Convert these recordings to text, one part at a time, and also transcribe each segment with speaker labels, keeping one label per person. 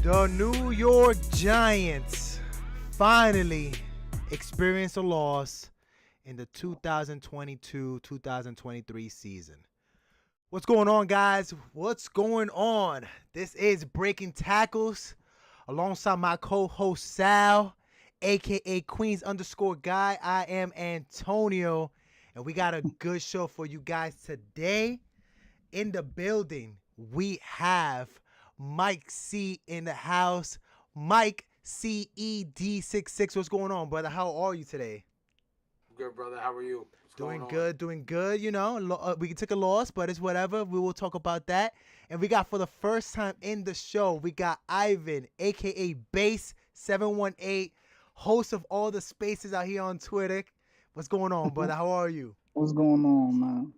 Speaker 1: The New York Giants finally experienced a loss in the 2022-2023 season. What's going on, guys? What's going on? This is Breaking Tackles alongside my co-host Sal, aka Queens _ guy. I am Antonio, and we got a good show for you guys today. In the building, we have Mike C in the house. Mike CED66. What's going on, brother? How are you today?
Speaker 2: Good, brother. How are you? What's
Speaker 1: Doing
Speaker 2: going
Speaker 1: good, doing good. You know, we took a loss, but it's whatever. We will talk about that. And we got, for the first time in the show, we got Ivan, aka Base718, host of all the spaces out here on Twitter. What's going on, brother? How are you?
Speaker 3: What's going on, man?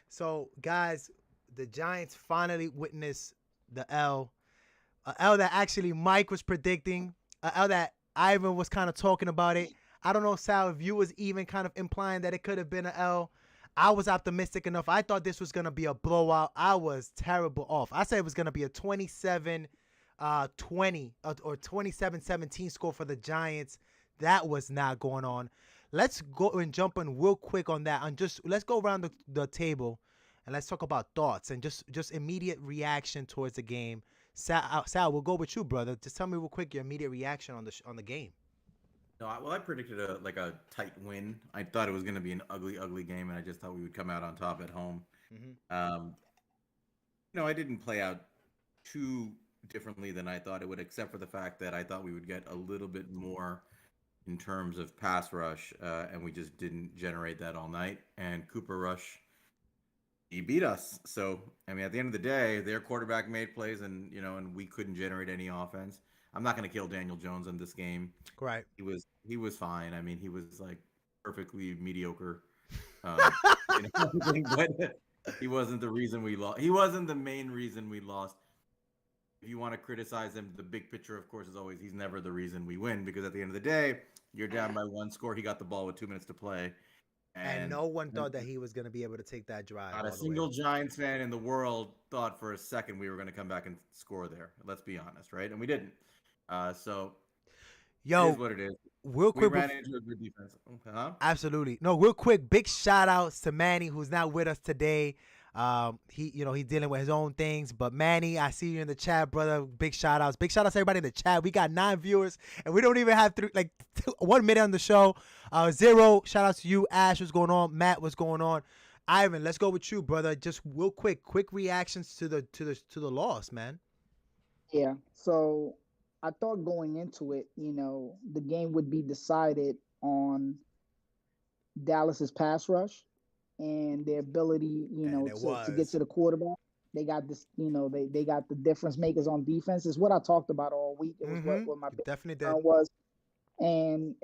Speaker 1: So, guys, the Giants finally witnessed the L. A L that actually Mike was predicting. A L that Ivan was kind of talking about it. I don't know, Sal, if you was even kind of implying that it could have been an L. I was optimistic enough. I thought this was going to be a blowout. I was terrible off. I said it was going to be a 27-20 or 27-17 score for the Giants. That was not going on. Let's go and jump in real quick on that. Let's go around the table and let's talk about thoughts and just immediate reaction towards the game. Sal, we'll go with you, brother. Just tell me real quick your immediate reaction on the game.
Speaker 4: No, I predicted a tight win. I thought it was going to be an ugly game, and I just thought we would come out on top at home.
Speaker 1: Mm-hmm.
Speaker 4: I didn't play out too differently than I thought it would, except for the fact that I thought we would get a little bit more in terms of pass rush, and we just didn't generate that all night. And Cooper Rush, he beat us. So, I mean, at the end of the day, their quarterback made plays, and we couldn't generate any offense. I'm not going to kill Daniel Jones in this game.
Speaker 1: Right.
Speaker 4: He was fine. I mean, he was like perfectly mediocre. But he wasn't the reason we lost. He wasn't the main reason we lost. If you want to criticize him, the big picture, of course, is always he's never the reason we win, because at the end of the day, you're down by one score. He got the ball with 2 minutes to play.
Speaker 1: And no one thought that he was going to be able to take that drive.
Speaker 4: Not a single Giants fan in the world thought for a second we were going to come back and score there. Let's be honest, right? And we didn't. So,
Speaker 1: yo,
Speaker 4: it is what it is.
Speaker 1: Real quick,
Speaker 4: we ran into a good defense. Huh?
Speaker 1: Absolutely. No, real quick, big shout outs to Manny, who's not with us today. He's dealing with his own things. But Manny, I see you in the chat, brother. Big shout outs. Big shout outs to everybody in the chat. We got 9 viewers, and we don't even have 1 minute on the show. 0 shout outs to you, Ash. What's going on? Matt, what's going on? Ivan, let's go with you, brother. Just real quick reactions to the loss, man.
Speaker 3: Yeah. So I thought going into it, the game would be decided on Dallas's pass rush and their ability, to get to the quarterback. They got this, they got the difference makers on defense. Is what I talked about all week. It was what my big concern was. And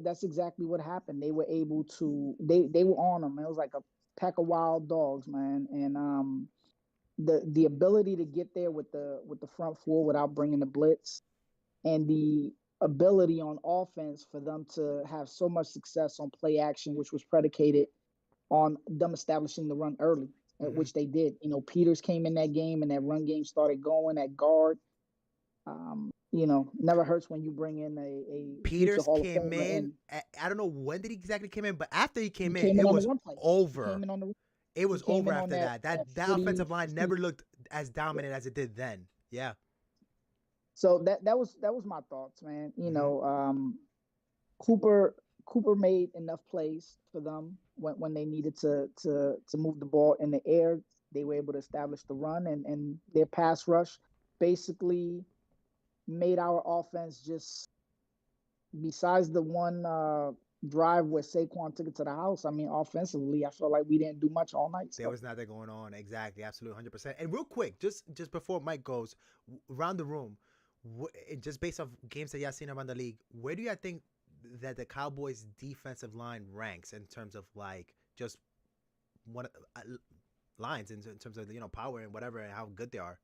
Speaker 3: that's exactly what happened. They were able to they were on them. It was like a pack of wild dogs, man. And the ability to get there with the front four without bringing the blitz, and the ability on offense for them to have so much success on play action, which was predicated on them establishing the run early, which they did. Peters came in that game, and that run game started going at guard. Never hurts when you bring in a
Speaker 1: Peters came in. I don't know when did he exactly came in, but after he came in, it was over. It was over after that. That offensive line never looked as dominant as it did then. Yeah.
Speaker 3: So that was my thoughts, man. Cooper made enough plays for them when they needed to move the ball in the air. They were able to establish the run, and their pass rush basically made our offense, just besides the one drive where Saquon took it to the house. I mean, offensively, I felt like we didn't do much all night.
Speaker 1: There was nothing going on. Exactly. Absolutely. 100%. And real quick, just before Mike goes around the room, just based off games that y'all seen around the league, where do y'all think that the Cowboys defensive line ranks in terms of just one lines in terms of power and whatever and how good they are?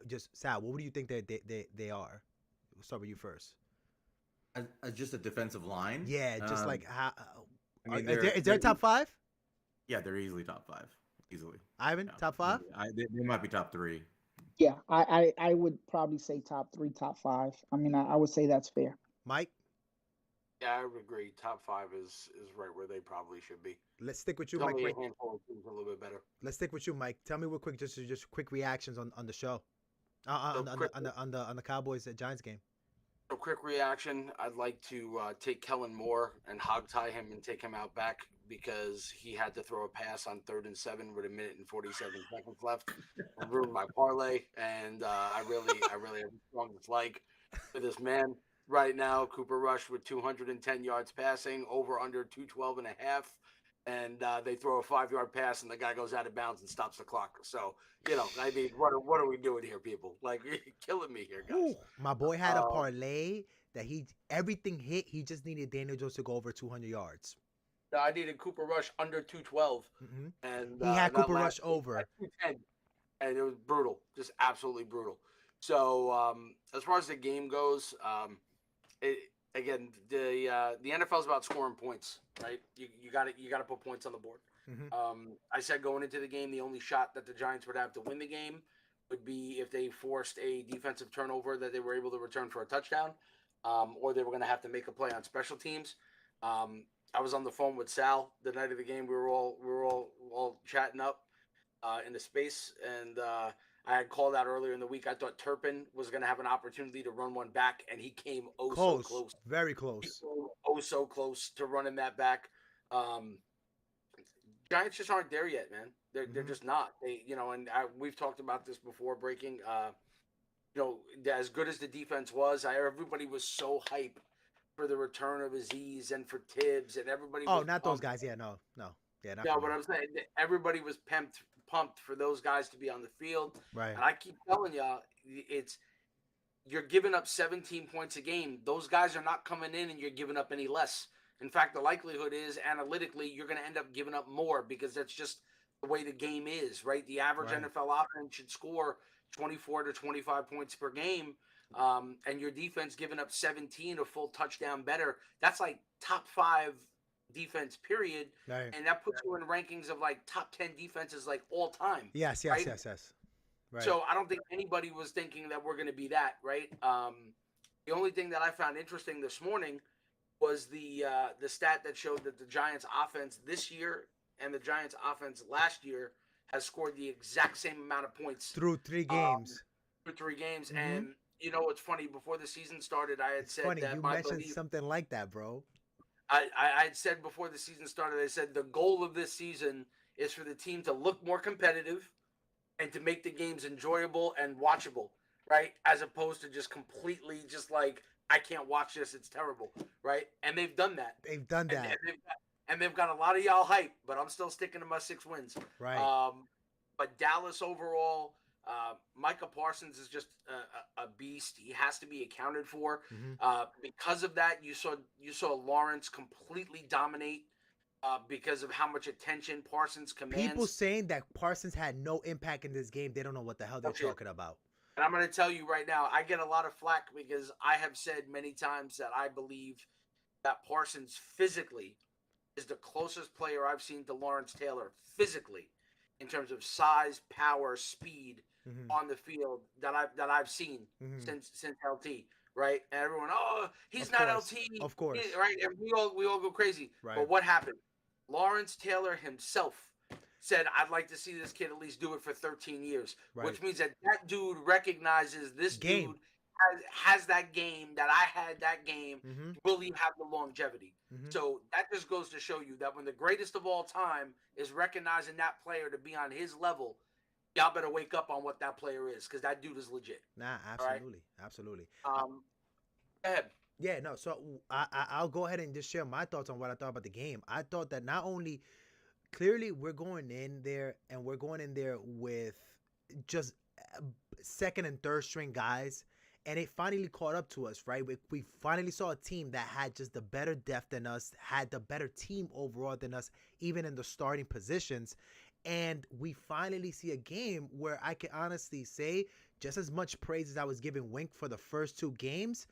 Speaker 1: Just Sal, what do you think they are? We'll start with you first.
Speaker 4: Just a defensive line?
Speaker 1: Yeah, just how. Is there a top 5?
Speaker 4: Yeah, they're easily top 5. Easily.
Speaker 1: Ivan, top 5?
Speaker 4: They might be top 3.
Speaker 3: Yeah, I would probably say top 3, top 5. I mean, I would say that's fair.
Speaker 1: Mike,
Speaker 2: Yeah, I would agree. Top five is right where they probably should be.
Speaker 1: let's stick with you,
Speaker 2: There's
Speaker 1: Mike.
Speaker 2: only a
Speaker 1: Quick.
Speaker 2: handful of teams a little bit better.
Speaker 1: Let's stick with you, Mike. Tell me real quick, just quick reactions on the show,
Speaker 2: So quick,
Speaker 1: on the Cowboys Giants game.
Speaker 2: so quick reaction. I'd like to take Kellen Moore and hog tie him and take him out back because he had to throw a pass on 3rd and 7 with 1:47 left and ruined my parlay. And I really have a strong dislike for this man right now. Cooper Rush with 210 yards passing, over under 212.5. And they throw a 5-yard pass, and the guy goes out of bounds and stops the clock. So, I mean, what are we doing here, people? Like, you're killing me here, guys.
Speaker 1: Ooh, my boy had a parlay that everything hit. He just needed Daniel Jones to go over 200 yards.
Speaker 2: I needed Cooper Rush under 212, and
Speaker 1: He had Cooper Rush over
Speaker 2: 210, and it was brutal, just absolutely brutal. So, as far as the game goes, again, the NFL is about scoring points, right? You got to put points on the board. I said going into the game, the only shot that the Giants would have to win the game would be if they forced a defensive turnover that they were able to return for a touchdown, or they were going to have to make a play on special teams. I was on the phone with Sal the night of the game. We were all chatting up in the space, and I had called out earlier in the week. I thought Turpin was going to have an opportunity to run one back, and he came so close.
Speaker 1: Very close.
Speaker 2: He came so close to running that back. Giants just aren't there yet, man. They're just not. We've talked about this before. Breaking, as good as the defense was, everybody was so hyped for the return of Aziz and for Tibbs, and everybody.
Speaker 1: Oh, not those guys. Yeah, no. Yeah, not.
Speaker 2: Yeah, but I'm saying everybody was pumped for those guys to be on the field.
Speaker 1: Right.
Speaker 2: And I keep telling y'all, you're giving up 17 points a game. Those guys are not coming in, and you're giving up any less. In fact, the likelihood is, analytically, you're going to end up giving up more because that's just the way the game is, right? The average NFL offense should score 24 to 25 points per game, and your defense giving up 17, a full touchdown better. That's like top 5 defense, period.
Speaker 1: Right.
Speaker 2: And that puts you in rankings of like top 10 defenses like all time.
Speaker 1: Yes. Right.
Speaker 2: So I don't think anybody was thinking that we're going to be that, right? The only thing that I found interesting this morning was the stat that showed that the Giants offense this year and the Giants offense last year has scored the exact same amount of points
Speaker 1: through 3 games.
Speaker 2: And what's funny, before the season started, I had said that
Speaker 1: you mentioned something like that, bro.
Speaker 2: I had said before the season started, I said the goal of this season is for the team to look more competitive and to make the games enjoyable and watchable, right? As opposed to just completely just like, I can't watch this, it's terrible, right? And they've done that. And they've got a lot of y'all hype, but I'm still sticking to my 6 wins.
Speaker 1: Right.
Speaker 2: But Dallas overall, Micah Parsons is just a beast. He has to be accounted for. Because of that, you saw Lawrence completely dominate because of how much attention Parsons commands.
Speaker 1: People saying that Parsons had no impact in this game, they don't know what the hell they're talking about.
Speaker 2: And I'm going to tell you right now, I get a lot of flack because I have said many times that I believe that Parsons physically is the closest player I've seen to Lawrence Taylor physically in terms of size, power, speed on the field that I've seen since LT, right? And everyone, he's not LT,
Speaker 1: of course,
Speaker 2: right? And we all go crazy.
Speaker 1: Right.
Speaker 2: But what happened? Lawrence Taylor himself said, I'd like to see this kid at least do it for 13 years, which means that dude recognizes this dude has that game, that I had that game. Will he have the longevity? So that just goes to show you that when the greatest of all time is recognizing that player to be on his level, y'all better wake up on what that player is, because that dude is legit.
Speaker 1: Nah, absolutely. Absolutely.
Speaker 2: Go ahead.
Speaker 1: Yeah, no, so I'll go ahead and just share my thoughts on what I thought about the game. I thought that not only clearly we're going in there with just second and third string guys, and it finally caught up to us, right? We finally saw a team that had just the better depth than us, had the better team overall than us, even in the starting positions. And we finally see a game where I can honestly say, just as much praise as I was giving Wink for the first 2 games,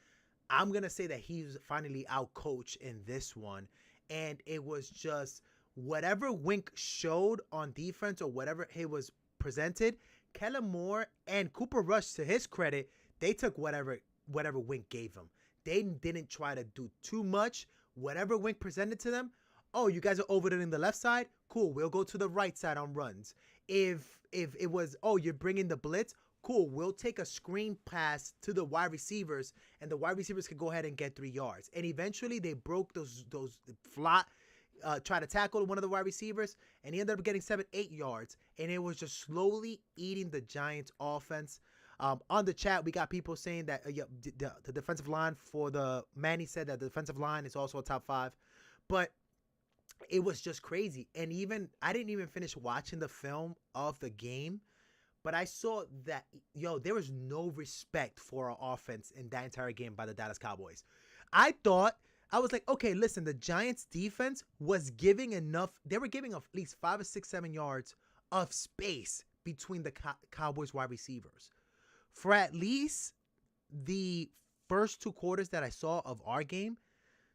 Speaker 1: I'm going to say that he's finally out-coached in this one. And it was just whatever Wink showed on defense or whatever he was presented Kellen Moore and Cooper Rush, to his credit, they took whatever Wink gave them. They didn't try to do too much. Whatever Wink presented to them, oh, you guys are over there in the left side? Cool, we'll go to the right side on runs. If it was, oh, you're bringing the blitz, cool, we'll take a screen pass to the wide receivers, and the wide receivers could go ahead and get 3 yards. And eventually they broke those flat, try to tackle one of the wide receivers, and he ended up getting 7-8 yards, and it was just slowly eating the Giants offense. On the chat, we got people saying that the defensive line for the Manny said that the defensive line is also a top 5, but it was just crazy. And even I didn't even finish watching the film of the game, but I saw that there was no respect for our offense in that entire game by the Dallas Cowboys. I was like, okay, listen, the Giants defense was giving enough. They were giving at least 5 or 6, 7 yards of space between the Cowboys wide receivers. For at least the first 2 quarters that I saw of our game,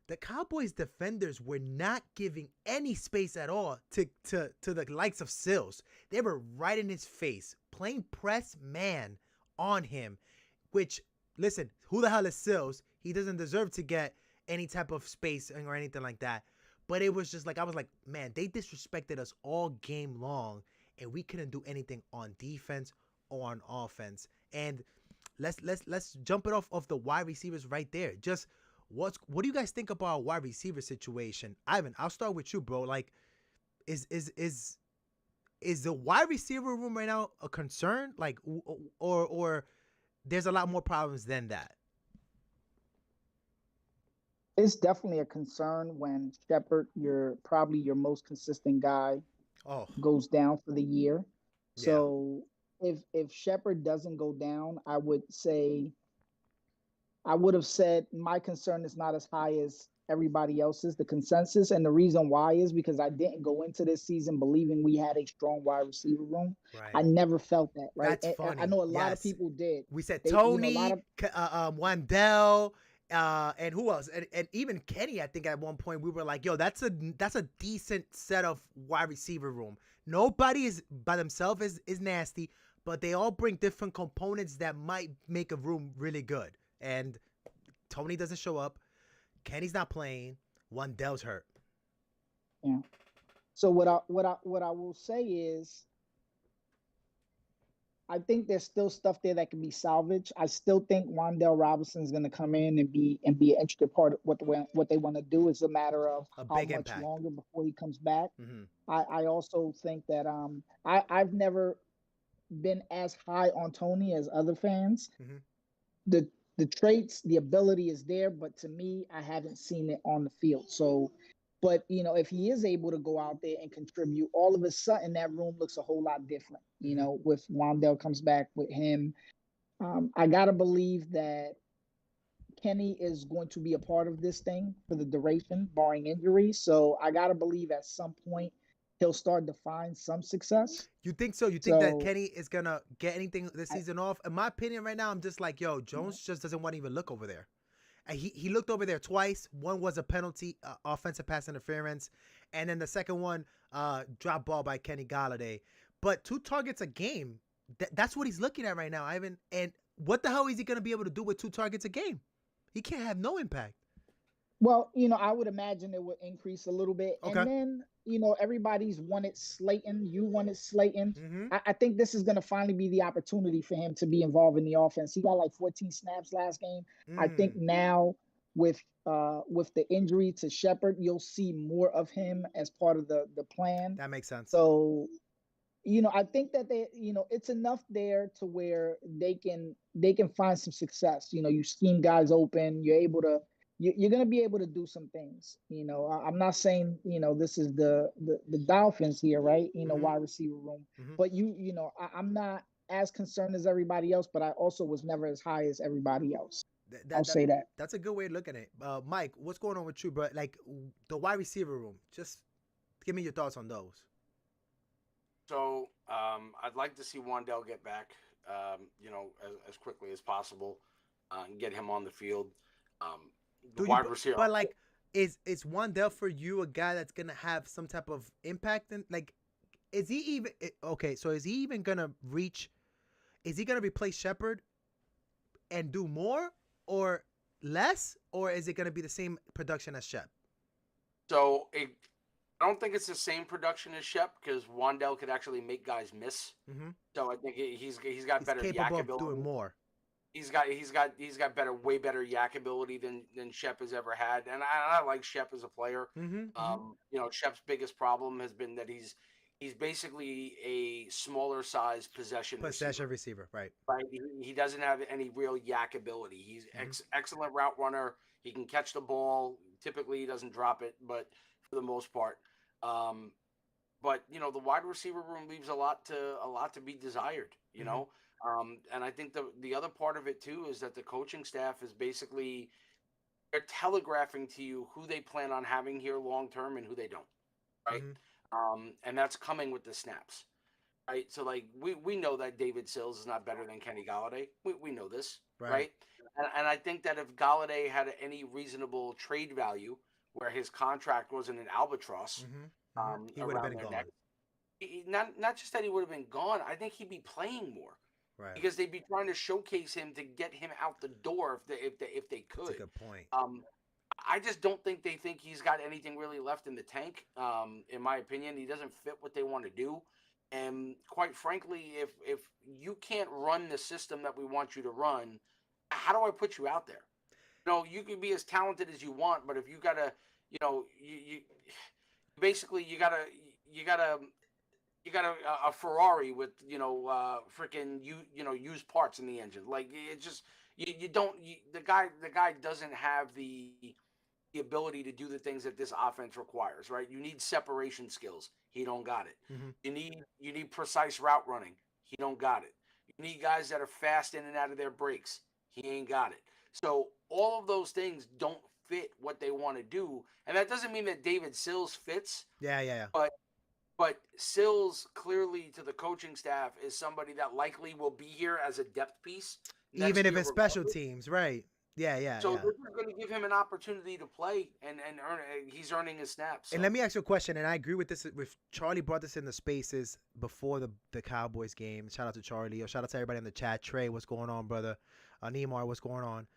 Speaker 1: the Cowboys defenders were not giving any space at all to the likes of Sills. They were right in his face, playing press man on him, which, listen, who the hell is Sills? He doesn't deserve to get any type of space or anything like that. But it was just like, I was like, man, they disrespected us all game long, and we couldn't do anything on defense or on offense. And let's jump it off the wide receivers right there. Just what do you guys think about our wide receiver situation? Ivan, I'll start with you, bro. Like, is the wide receiver room right now a concern? Like, or there's a lot more problems than that?
Speaker 3: It's definitely a concern when Shepard, probably your most consistent guy, goes down for the year.
Speaker 1: Yeah.
Speaker 3: So if Shepard doesn't go down, I would have said my concern is not as high as everybody else's, the consensus. And the reason why is because I didn't go into this season believing we had a strong wide receiver room.
Speaker 1: Right.
Speaker 3: I never felt that, right?
Speaker 1: That's funny.
Speaker 3: I know a lot of people did.
Speaker 1: We said Tony, Wandell, and who else? And even Kenny, I think at one point we were like, yo, that's a decent set of wide receiver room. Nobody is by themselves is nasty, but they all bring different components that might make a room really good. And Tony doesn't show up. Kenny's not playing. Wandell's hurt.
Speaker 3: Yeah. So what I will say is, I think there's still stuff there that can be salvaged. I still think Wanda Robinson is going to come in and be an intricate part of what they want to do. It's a matter of how much
Speaker 1: impact.
Speaker 3: Longer before he comes back.
Speaker 1: Mm-hmm.
Speaker 3: I also think that I've never been as high on Tony as other fans.
Speaker 1: Mm-hmm.
Speaker 3: The traits, the ability is there, but to me, I haven't seen it on the field. So, but if he is able to go out there and contribute, all of a sudden that room looks a whole lot different. With Wandell comes back with him, I gotta believe that Kenny is going to be a part of this thing for the duration, barring injury. So I gotta believe at some point he'll start to find some success.
Speaker 1: You think so? You think that Kenny is going to get anything this season off? In my opinion right now, I'm just like, yo, Jones just doesn't want to even look over there. And he looked over there twice. One was a penalty, offensive pass interference. And then the second one, drop ball by Kenny Galladay. But 2 targets a game, that's what he's looking at right now, Ivan. And what the hell is he going to be able to do with 2 targets a game? He can't have no impact.
Speaker 3: Well, I would imagine it would increase a little bit.
Speaker 1: Okay.
Speaker 3: And then, everybody's wanted Slayton. You wanted Slayton.
Speaker 1: Mm-hmm.
Speaker 3: I think this is going to finally be the opportunity for him to be involved in the offense. He got like 14 snaps last game. I think now with the injury to Shepard, you'll see more of him as part of the plan.
Speaker 1: That makes sense.
Speaker 3: So, I think that it's enough there to where they can find some success. You scheme guys open. You're going to be able to do some things. I'm not saying, this is the Dolphins here, right?
Speaker 1: Mm-hmm.
Speaker 3: Wide receiver room.
Speaker 1: Mm-hmm.
Speaker 3: But I'm not as concerned as everybody else, but I also was never as high as everybody else. I'll say that.
Speaker 1: That's a good way to look at it. Mike, what's going on with you, bro? Like the wide receiver room, just give me your thoughts on those.
Speaker 2: So I'd like to see Wandell get back, as quickly as possible, and get him on the field. Wide receiver.
Speaker 1: But like, is Wandell for you a guy that's gonna have some type of impact? And like, is he even okay? So is he even gonna reach is he gonna replace Shepard and do more or less, or is it gonna be the same production as Shep?
Speaker 2: So I don't think it's the same production as Shep because Wandell could actually make guys miss.
Speaker 1: Mm-hmm.
Speaker 2: So I think he's got
Speaker 1: He's
Speaker 2: better
Speaker 1: capable
Speaker 2: yak
Speaker 1: of
Speaker 2: ability.
Speaker 1: doing more.
Speaker 2: He's got way better yak ability than Shep has ever had, and I like Shep as a player.
Speaker 1: Mm-hmm.
Speaker 2: Shep's biggest problem has been that he's basically a smaller size possession
Speaker 1: Receiver, right?
Speaker 2: Right, he doesn't have any real yak ability. He's excellent route runner. He can catch the ball. Typically, he doesn't drop it, but for the most part, but the wide receiver room leaves a lot to be desired. And I think the other part of it too is that the coaching staff is basically they're telegraphing to you who they plan on having here long term and who they don't, right? And that's coming with the snaps, right? So like we know that David Sills is not better than Kenny Galladay. We know this, right? And I think that if Galladay had any reasonable trade value, where his contract wasn't an albatross,
Speaker 1: he would have been gone.
Speaker 2: Not just that he would have been gone. I think he'd be playing more.
Speaker 1: Right.
Speaker 2: Because they'd be trying to showcase him to get him out the door if they could.
Speaker 1: That's a good point.
Speaker 2: I just don't think they think he's got anything really left in the tank. In my opinion, he doesn't fit what they want to do. And quite frankly, if you can't run the system that we want you to run, how do I put you out there? You can be as talented as you want, but if you gotta, you basically you gotta a Ferrari with freaking used parts in the engine. Like it just the guy doesn't have the ability to do the things that this offense requires, right? You need separation skills. He don't got it. You need precise route running. He don't got it. You need guys that are fast in and out of their breaks. He ain't got it. So all of those things don't fit what they want to do, and that doesn't mean that David Sills fits.
Speaker 1: Yeah.
Speaker 2: But Sills clearly to the coaching staff is somebody that likely will be here as a depth piece.
Speaker 1: Even if it's special teams, right? Yeah.
Speaker 2: So this is going to give him an opportunity to play and earn. He's earning his snaps. So.
Speaker 1: And let me ask you a question, and I agree with this. With Charlie brought this in the spaces before the Cowboys game. Shout out to Charlie. Or shout out to everybody in the chat. Trey, what's going on, brother? Neymar, what's going on?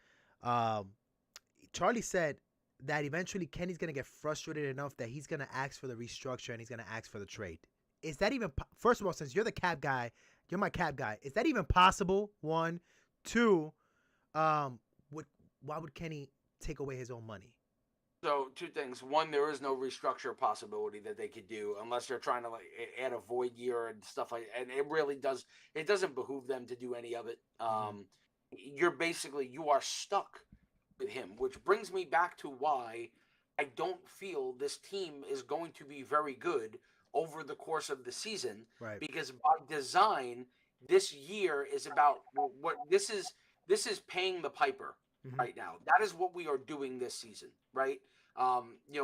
Speaker 1: Charlie said that eventually Kenny's going to get frustrated enough that he's going to ask for the restructure and he's going to ask for the trade. Is that even, first of all, since you're the cap guy, you're my cap guy, is that even possible? One. Two, why would Kenny take away his own money?
Speaker 2: So two things. One, there is no restructure possibility that they could do unless they're trying to like add a void year and stuff like that. And it really doesn't behoove them to do any of it. You are stuck with him, which brings me back to why I don't feel this team is going to be very good over the course of the season.
Speaker 1: Right.
Speaker 2: Because by design, this year is about what this is paying the piper right now. That is what we are doing this season, right?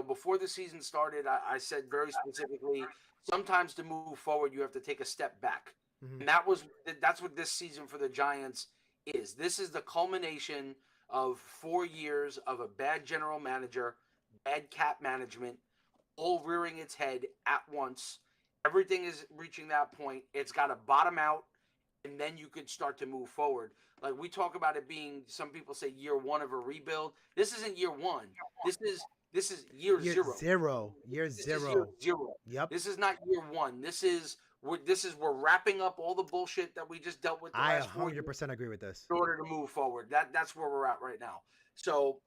Speaker 2: Before the season started, I said very specifically, sometimes to move forward, you have to take a step back. And that's what this season for the Giants is. This is the culmination of 4 years of a bad general manager, bad cap management, all rearing its head at once. Everything is reaching that point. It's got to bottom out, and then you could start to move forward. Like we talk about it being, some people say year one of a rebuild. This isn't year one. This is year zero.
Speaker 1: Year
Speaker 2: This
Speaker 1: zero.
Speaker 2: is year zero.
Speaker 1: Yep.
Speaker 2: This is not year one. We're wrapping up all the bullshit that we just dealt with.
Speaker 1: I 100% agree with this.
Speaker 2: In order to move forward, that's where we're at right now. So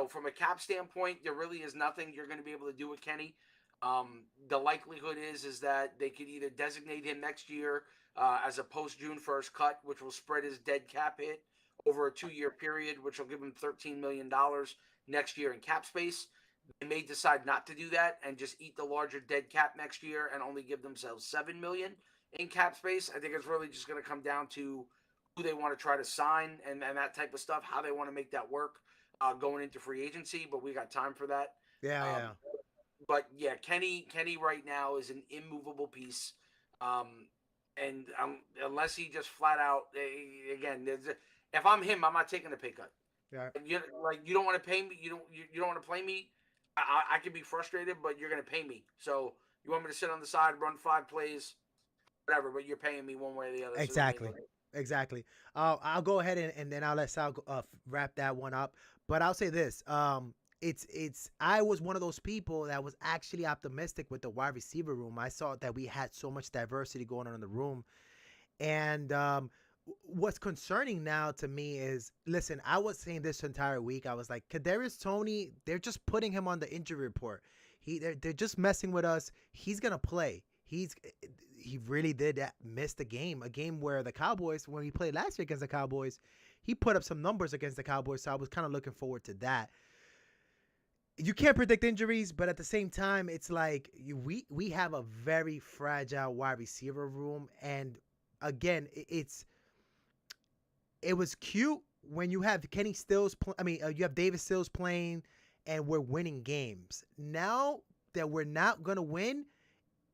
Speaker 2: from a cap standpoint, there really is nothing you're going to be able to do with Kenny. The likelihood is that they could either designate him next year as a post June 1st cut, which will spread his dead cap hit over a 2-year period, which will give him $13 million next year in cap space. They may decide not to do that and just eat the larger dead cap next year and only give themselves $7 million in cap space. I think it's really just going to come down to who they want to try to sign and that type of stuff, how they want to make that work going into free agency. But we got time for that.
Speaker 1: Yeah.
Speaker 2: But yeah, Kenny right now is an immovable piece. And unless he just flat out, again, if I'm him, I'm not taking a pay cut.
Speaker 1: Yeah.
Speaker 2: You don't want to pay me. You don't want to play me. I can be frustrated, but you're going to pay me. So you want me to sit on the side, run 5 plays, whatever, but you're paying me one way or the other.
Speaker 1: Exactly. Exactly. I'll go ahead and then I'll let Sal wrap that one up. But I'll say this. It's I was one of those people that was actually optimistic with the wide receiver room. I saw that we had so much diversity going on in the room. And what's concerning now to me is, listen, I was saying this entire week. I was like, Kadarius Toney, they're just putting him on the injury report. They're just messing with us. He's gonna play. He really did miss the game, a game where the Cowboys, when he played last year against the Cowboys, he put up some numbers against the Cowboys. So I was kind of looking forward to that. You can't predict injuries, but at the same time, it's like we have a very fragile wide receiver room, and again, it was cute when you have Kenny Stills. You have David Stills playing, and we're winning games. Now that we're not gonna win,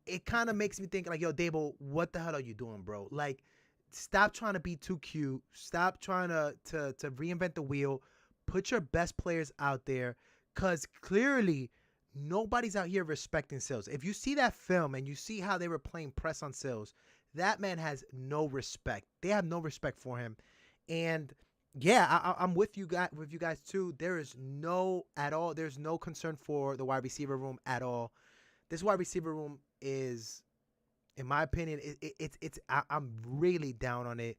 Speaker 1: it kind of makes me think like, yo, Dable, what the hell are you doing, bro? Like, stop trying to be too cute. Stop trying to reinvent the wheel. Put your best players out there, because clearly nobody's out here respecting Sills. If you see that film and you see how they were playing press on Sills, that man has no respect. They have no respect for him. And yeah, I'm with you guys too. There's no concern for the wide receiver room at all. This wide receiver room is, in my opinion, I'm really down on it.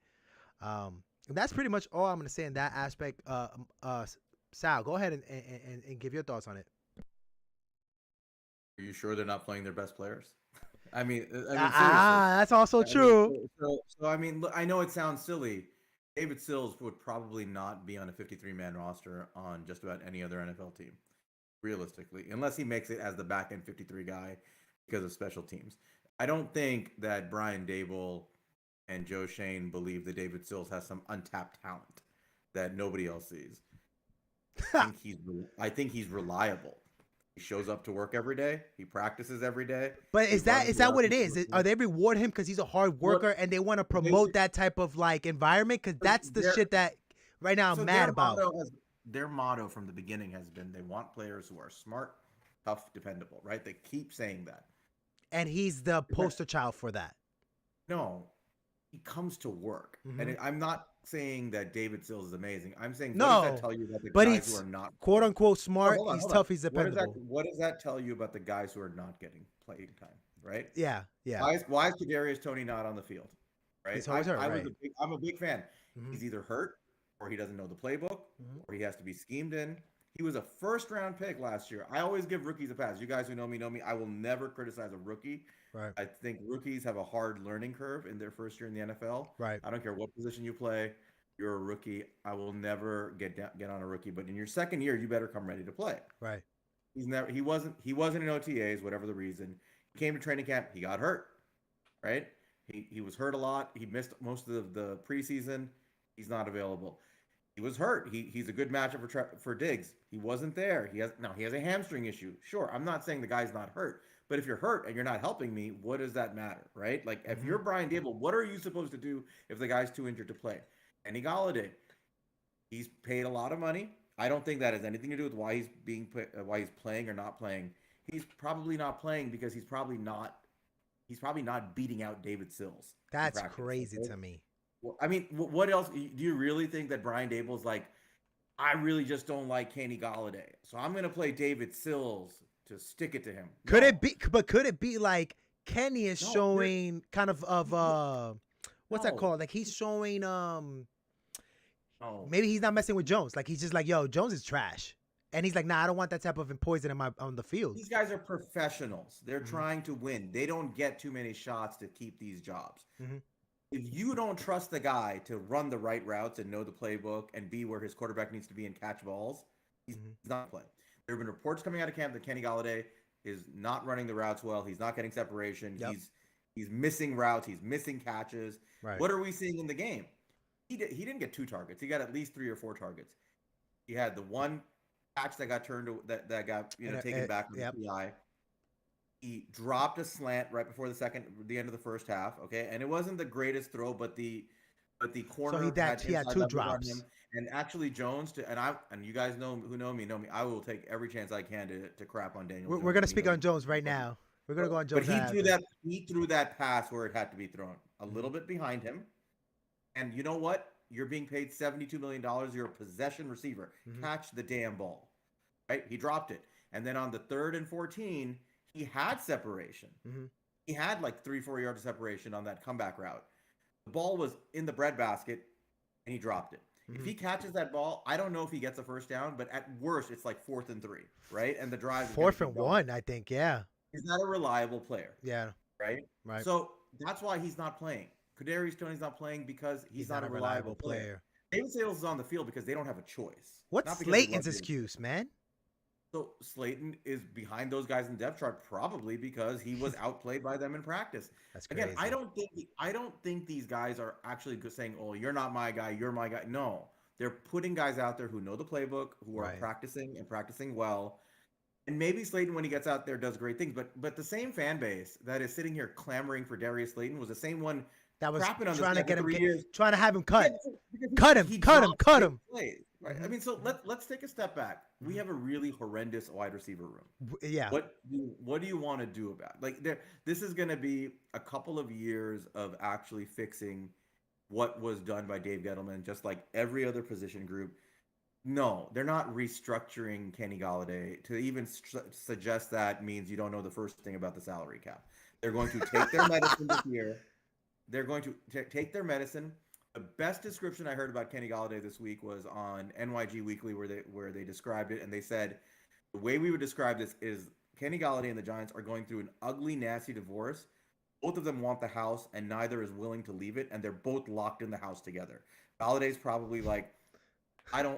Speaker 1: And that's pretty much all I'm gonna say in that aspect. Sal, go ahead and give your thoughts on it.
Speaker 4: Are you sure they're not playing their best players? I mean, seriously.
Speaker 1: That's also true.
Speaker 4: So I mean, look, I know it sounds silly. David Sills would probably not be on a 53-man roster on just about any other NFL team, realistically, unless he makes it as the back end 53 guy because of special teams. I don't think that Brian Dable and Joe Shane believe that David Sills has some untapped talent that nobody else sees. I think he's reliable. He shows up to work every day. He practices every day.
Speaker 1: But is that what it is? Are they reward him because he's a hard worker and they want to promote that type of like environment? Because that's the shit that right now I'm mad about.
Speaker 4: Their motto from the beginning has been they want players who are smart, tough, dependable. Right? They keep saying that.
Speaker 1: And he's the poster child for that.
Speaker 4: No, he comes to work, and I'm not saying that David Sills is amazing. I'm saying
Speaker 1: no,
Speaker 4: what does that tell you about the guys who are not
Speaker 1: quote unquote smart? He's tough. He's dependable.
Speaker 4: What does that tell you about the guys who are not getting playing time? Right?
Speaker 1: Yeah.
Speaker 4: Why is Kadarius Toney not on the field? Right?
Speaker 1: He's always hurt.
Speaker 4: I'm a big fan. He's either hurt, or he doesn't know the playbook, or he has to be schemed in. He was a first-round pick last year. I always give rookies a pass. You guys who know me. I will never criticize a rookie.
Speaker 1: Right.
Speaker 4: I think rookies have a hard learning curve in their first year in the NFL.
Speaker 1: Right.
Speaker 4: I don't care what position you play. You're a rookie. I will never get on a rookie. But in your second year, you better come ready to play.
Speaker 1: Right.
Speaker 4: He wasn't in OTAs, whatever the reason. He came to training camp. He got hurt. Right. He was hurt a lot. He missed most of the preseason. He's not available. He was hurt. He's a good matchup for Diggs. He wasn't there. He has a hamstring issue. Sure, I'm not saying the guy's not hurt, but if you're hurt and you're not helping me, what does that matter, right? Like if you're Brian Dable, what are you supposed to do if the guy's too injured to play? Kenny Golladay, he's paid a lot of money. I don't think that has anything to do with why he's playing or not playing. He's probably not playing because he's probably not beating out David Sills.
Speaker 1: That's crazy to me.
Speaker 4: I mean, what else? Do you really think that Brian Dable's like, I really just don't like Kenny Golladay, so I'm going to play David Sills to stick it to him?
Speaker 1: Could it be like Kenny is showing kind of what's that called? Like he's showing maybe he's not messing with Jones. Like he's just like, yo, Jones is trash. And he's like, nah, I don't want that type of poison on the field.
Speaker 4: These guys are professionals. They're trying to win. They don't get too many shots to keep these jobs. If you don't trust the guy to run the right routes and know the playbook and be where his quarterback needs to be and catch balls, he's not playing. There have been reports coming out of camp that Kenny Golladay is not running the routes well. He's not getting separation. Yep. He's missing routes. He's missing catches.
Speaker 1: Right.
Speaker 4: What are we seeing in the game? He didn't get 2 targets. He got at least 3 or 4 targets. He had the one catch that got that got taken back with the PI. He dropped a slant right before the end of the first half. Okay, and it wasn't the greatest throw, but the corner.
Speaker 1: So he had 2 drops.
Speaker 4: Him. And actually, Jones and you guys know me. I will take every chance I can to crap on Daniel.
Speaker 1: We're gonna speak on Jones right now. We're gonna go on Jones.
Speaker 4: But he threw that pass where it had to be thrown, a little bit behind him, And you know what? You're being paid $72 million. You're a possession receiver. Catch the damn ball. Right? He dropped it. And then on the 3rd and 14, he had separation. He had like 3-4 yards of separation on that comeback route. The ball was in the breadbasket, and he dropped it. If he catches that ball, I don't know if he gets a first down, but at worst, it's like 4th and 3, right? And the drive.
Speaker 1: 4th and 1, I think. Yeah.
Speaker 4: He's not a reliable player.
Speaker 1: Yeah.
Speaker 4: Right. So that's why he's not playing. Kadarius Toney's not playing because he's not a reliable player. David Sales is on the field because they don't have a choice.
Speaker 1: What's Slayton's excuse, man?
Speaker 4: So Slayton is behind those guys in the depth chart probably because he was outplayed by them in practice.
Speaker 1: That's crazy.
Speaker 4: Again, I don't think these guys are actually saying, "Oh, you're not my guy, you're my guy." No, they're putting guys out there who know the playbook, who are practicing and practicing well. And maybe Slayton, when he gets out there, does great things. But the same fan base that is sitting here clamoring for Darius Slayton was the same one
Speaker 1: that was
Speaker 4: crapping on
Speaker 1: trying to get him,
Speaker 4: 3 years.
Speaker 1: Trying to have him cut.
Speaker 4: Yeah,
Speaker 1: cut him.
Speaker 4: Plays, right? I mean, so let's take a step back. We have a really horrendous wide receiver room.
Speaker 1: Yeah.
Speaker 4: What do you want to do about it? Like this is going to be a couple of years of actually fixing what was done by Dave Gettleman, just like every other position group. No, they're not restructuring Kenny Golladay. To even suggest that means you don't know the first thing about the salary cap. They're going to take their medicine this year. They're going to take their medicine. The best description I heard about Kenny Golladay this week was on NYG Weekly, where they described it, and they said the way we would describe this is Kenny Golladay and the Giants are going through an ugly, nasty divorce. Both of them want the house, and neither is willing to leave it, and they're both locked in the house together. Galladay's probably like,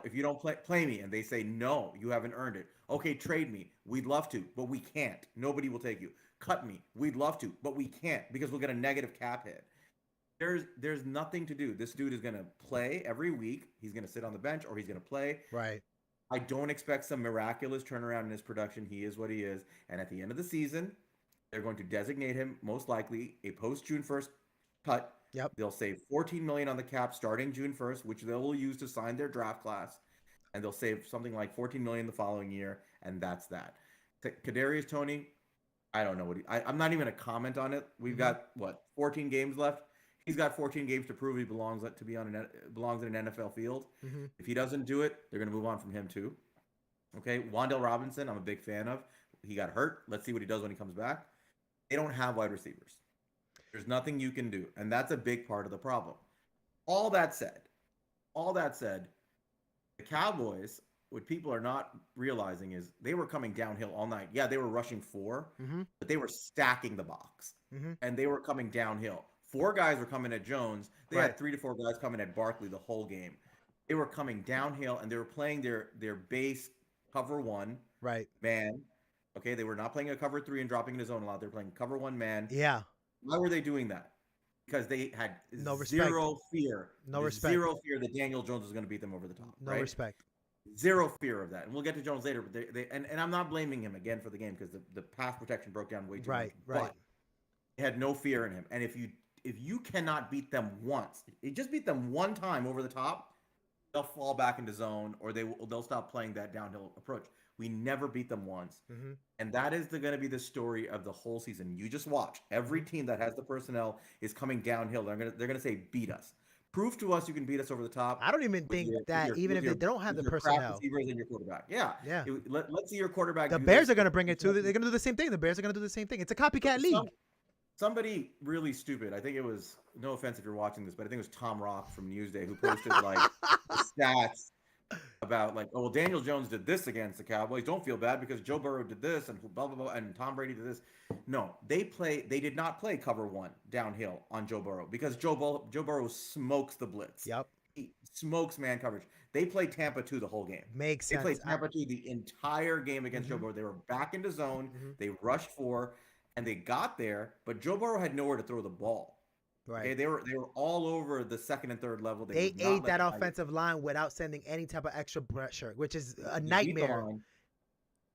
Speaker 4: if you don't play me, and they say, no, you haven't earned it. Okay, trade me. We'd love to, but we can't. Nobody will take you. Cut me. We'd love to, but we can't because we'll get a negative cap hit. There's nothing to do. This dude is going to play every week. He's going to sit on the bench or he's going to play.
Speaker 1: Right.
Speaker 4: I don't expect some miraculous turnaround in his production. He is what he is. And at the end of the season, they're going to designate him most likely a post-June 1st cut.
Speaker 1: Yep.
Speaker 4: They'll save $14 million on the cap starting June 1st, which they'll use to sign their draft class. And they'll save something like $14 million the following year. And that's that. Kadarius Toney, I don't know what I'm not even going to comment on it. We've got 14 games left. He's got 14 games to prove he belongs in an NFL field. If he doesn't do it, they're going to move on from him too. Okay, Wanda Robinson, I'm a big fan of. He got hurt. Let's see what he does when he comes back. They don't have wide receivers. There's nothing you can do, and that's a big part of the problem. All that said, the Cowboys, what people are not realizing is they were coming downhill all night. Yeah, they were rushing 4, but they were stacking the box, and they were coming downhill. 4 guys were coming at Jones. They had 3 to 4 guys coming at Barkley the whole game. They were coming downhill, and they were playing their base cover 1 man. Okay, they were not playing a cover 3 and dropping into zone a lot. They were playing cover 1 man.
Speaker 1: Yeah.
Speaker 4: Why were they doing that? Because they had
Speaker 1: zero
Speaker 4: fear. Zero fear that Daniel Jones was going to beat them over the top.
Speaker 1: No respect.
Speaker 4: Zero fear of that. And we'll get to Jones later. But and I'm not blaming him again for the game because the pass protection broke down way too much.
Speaker 1: Right.
Speaker 4: But they had no fear in him. And if you cannot beat them once, you just beat them one time over the top, they'll fall back into zone or they'll stop playing that downhill approach. We never beat them once. And that is going to be the story of the whole season. You just watch. Every team that has the personnel is coming downhill. They're going to say, beat us. Prove to us you can beat us over the top.
Speaker 1: I don't even think that even if they don't have the personnel.
Speaker 4: Receivers and your quarterback. Yeah. Let's see your quarterback.
Speaker 1: The Bears are going to bring it too. They're going to do the same thing. The Bears are going to do the same thing. It's a copycat league.
Speaker 4: Somebody really stupid, I think it was, no offense if you're watching this, but I think it was Tom Rock from Newsday who posted like the stats about like, oh, well, Daniel Jones did this against the Cowboys. Don't feel bad because Joe Burrow did this and blah, blah, blah, and Tom Brady did this. No, they did not play cover 1 downhill on Joe Burrow because Joe Burrow smokes the blitz.
Speaker 1: Yep.
Speaker 4: He smokes man coverage. They played Tampa 2 the whole game.
Speaker 1: Makes sense.
Speaker 4: They played Tampa 2 the entire game against Joe Burrow. They were back into zone. They rushed 4. And they got there, but Joe Burrow had nowhere to throw the ball.
Speaker 1: Right.
Speaker 4: Okay? They were all over the 2nd and 3rd level.
Speaker 1: They ate that offensive line without sending any type of extra pressure, which is a nightmare.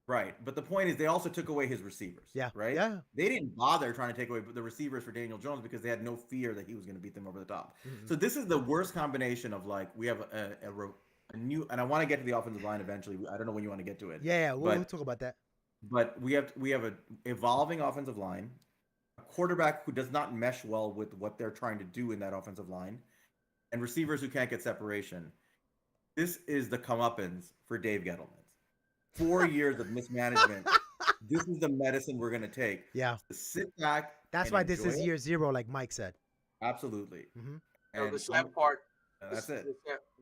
Speaker 4: Right. But the point is they also took away his receivers.
Speaker 1: Yeah.
Speaker 4: Right?
Speaker 1: Yeah.
Speaker 4: They didn't bother trying to take away the receivers for Daniel Jones because they had no fear that he was going to beat them over the top. So this is the worst combination of like we have a new, and I want to get to the offensive line eventually. I don't know when you want to get to it.
Speaker 1: Yeah, we'll talk about that.
Speaker 4: But we have an evolving offensive line, a quarterback who does not mesh well with what they're trying to do in that offensive line, and receivers who can't get separation. This is the comeuppance for Dave Gettleman. 4 years of mismanagement. This is the medicine we're going to take.
Speaker 1: Yeah.
Speaker 4: So sit back.
Speaker 1: That's
Speaker 4: and
Speaker 1: why this
Speaker 4: enjoy
Speaker 1: is
Speaker 4: it.
Speaker 1: year 0, like Mike said.
Speaker 4: Absolutely.
Speaker 1: Mm-hmm.
Speaker 2: You know,
Speaker 4: And
Speaker 2: the sad part.
Speaker 4: that's it.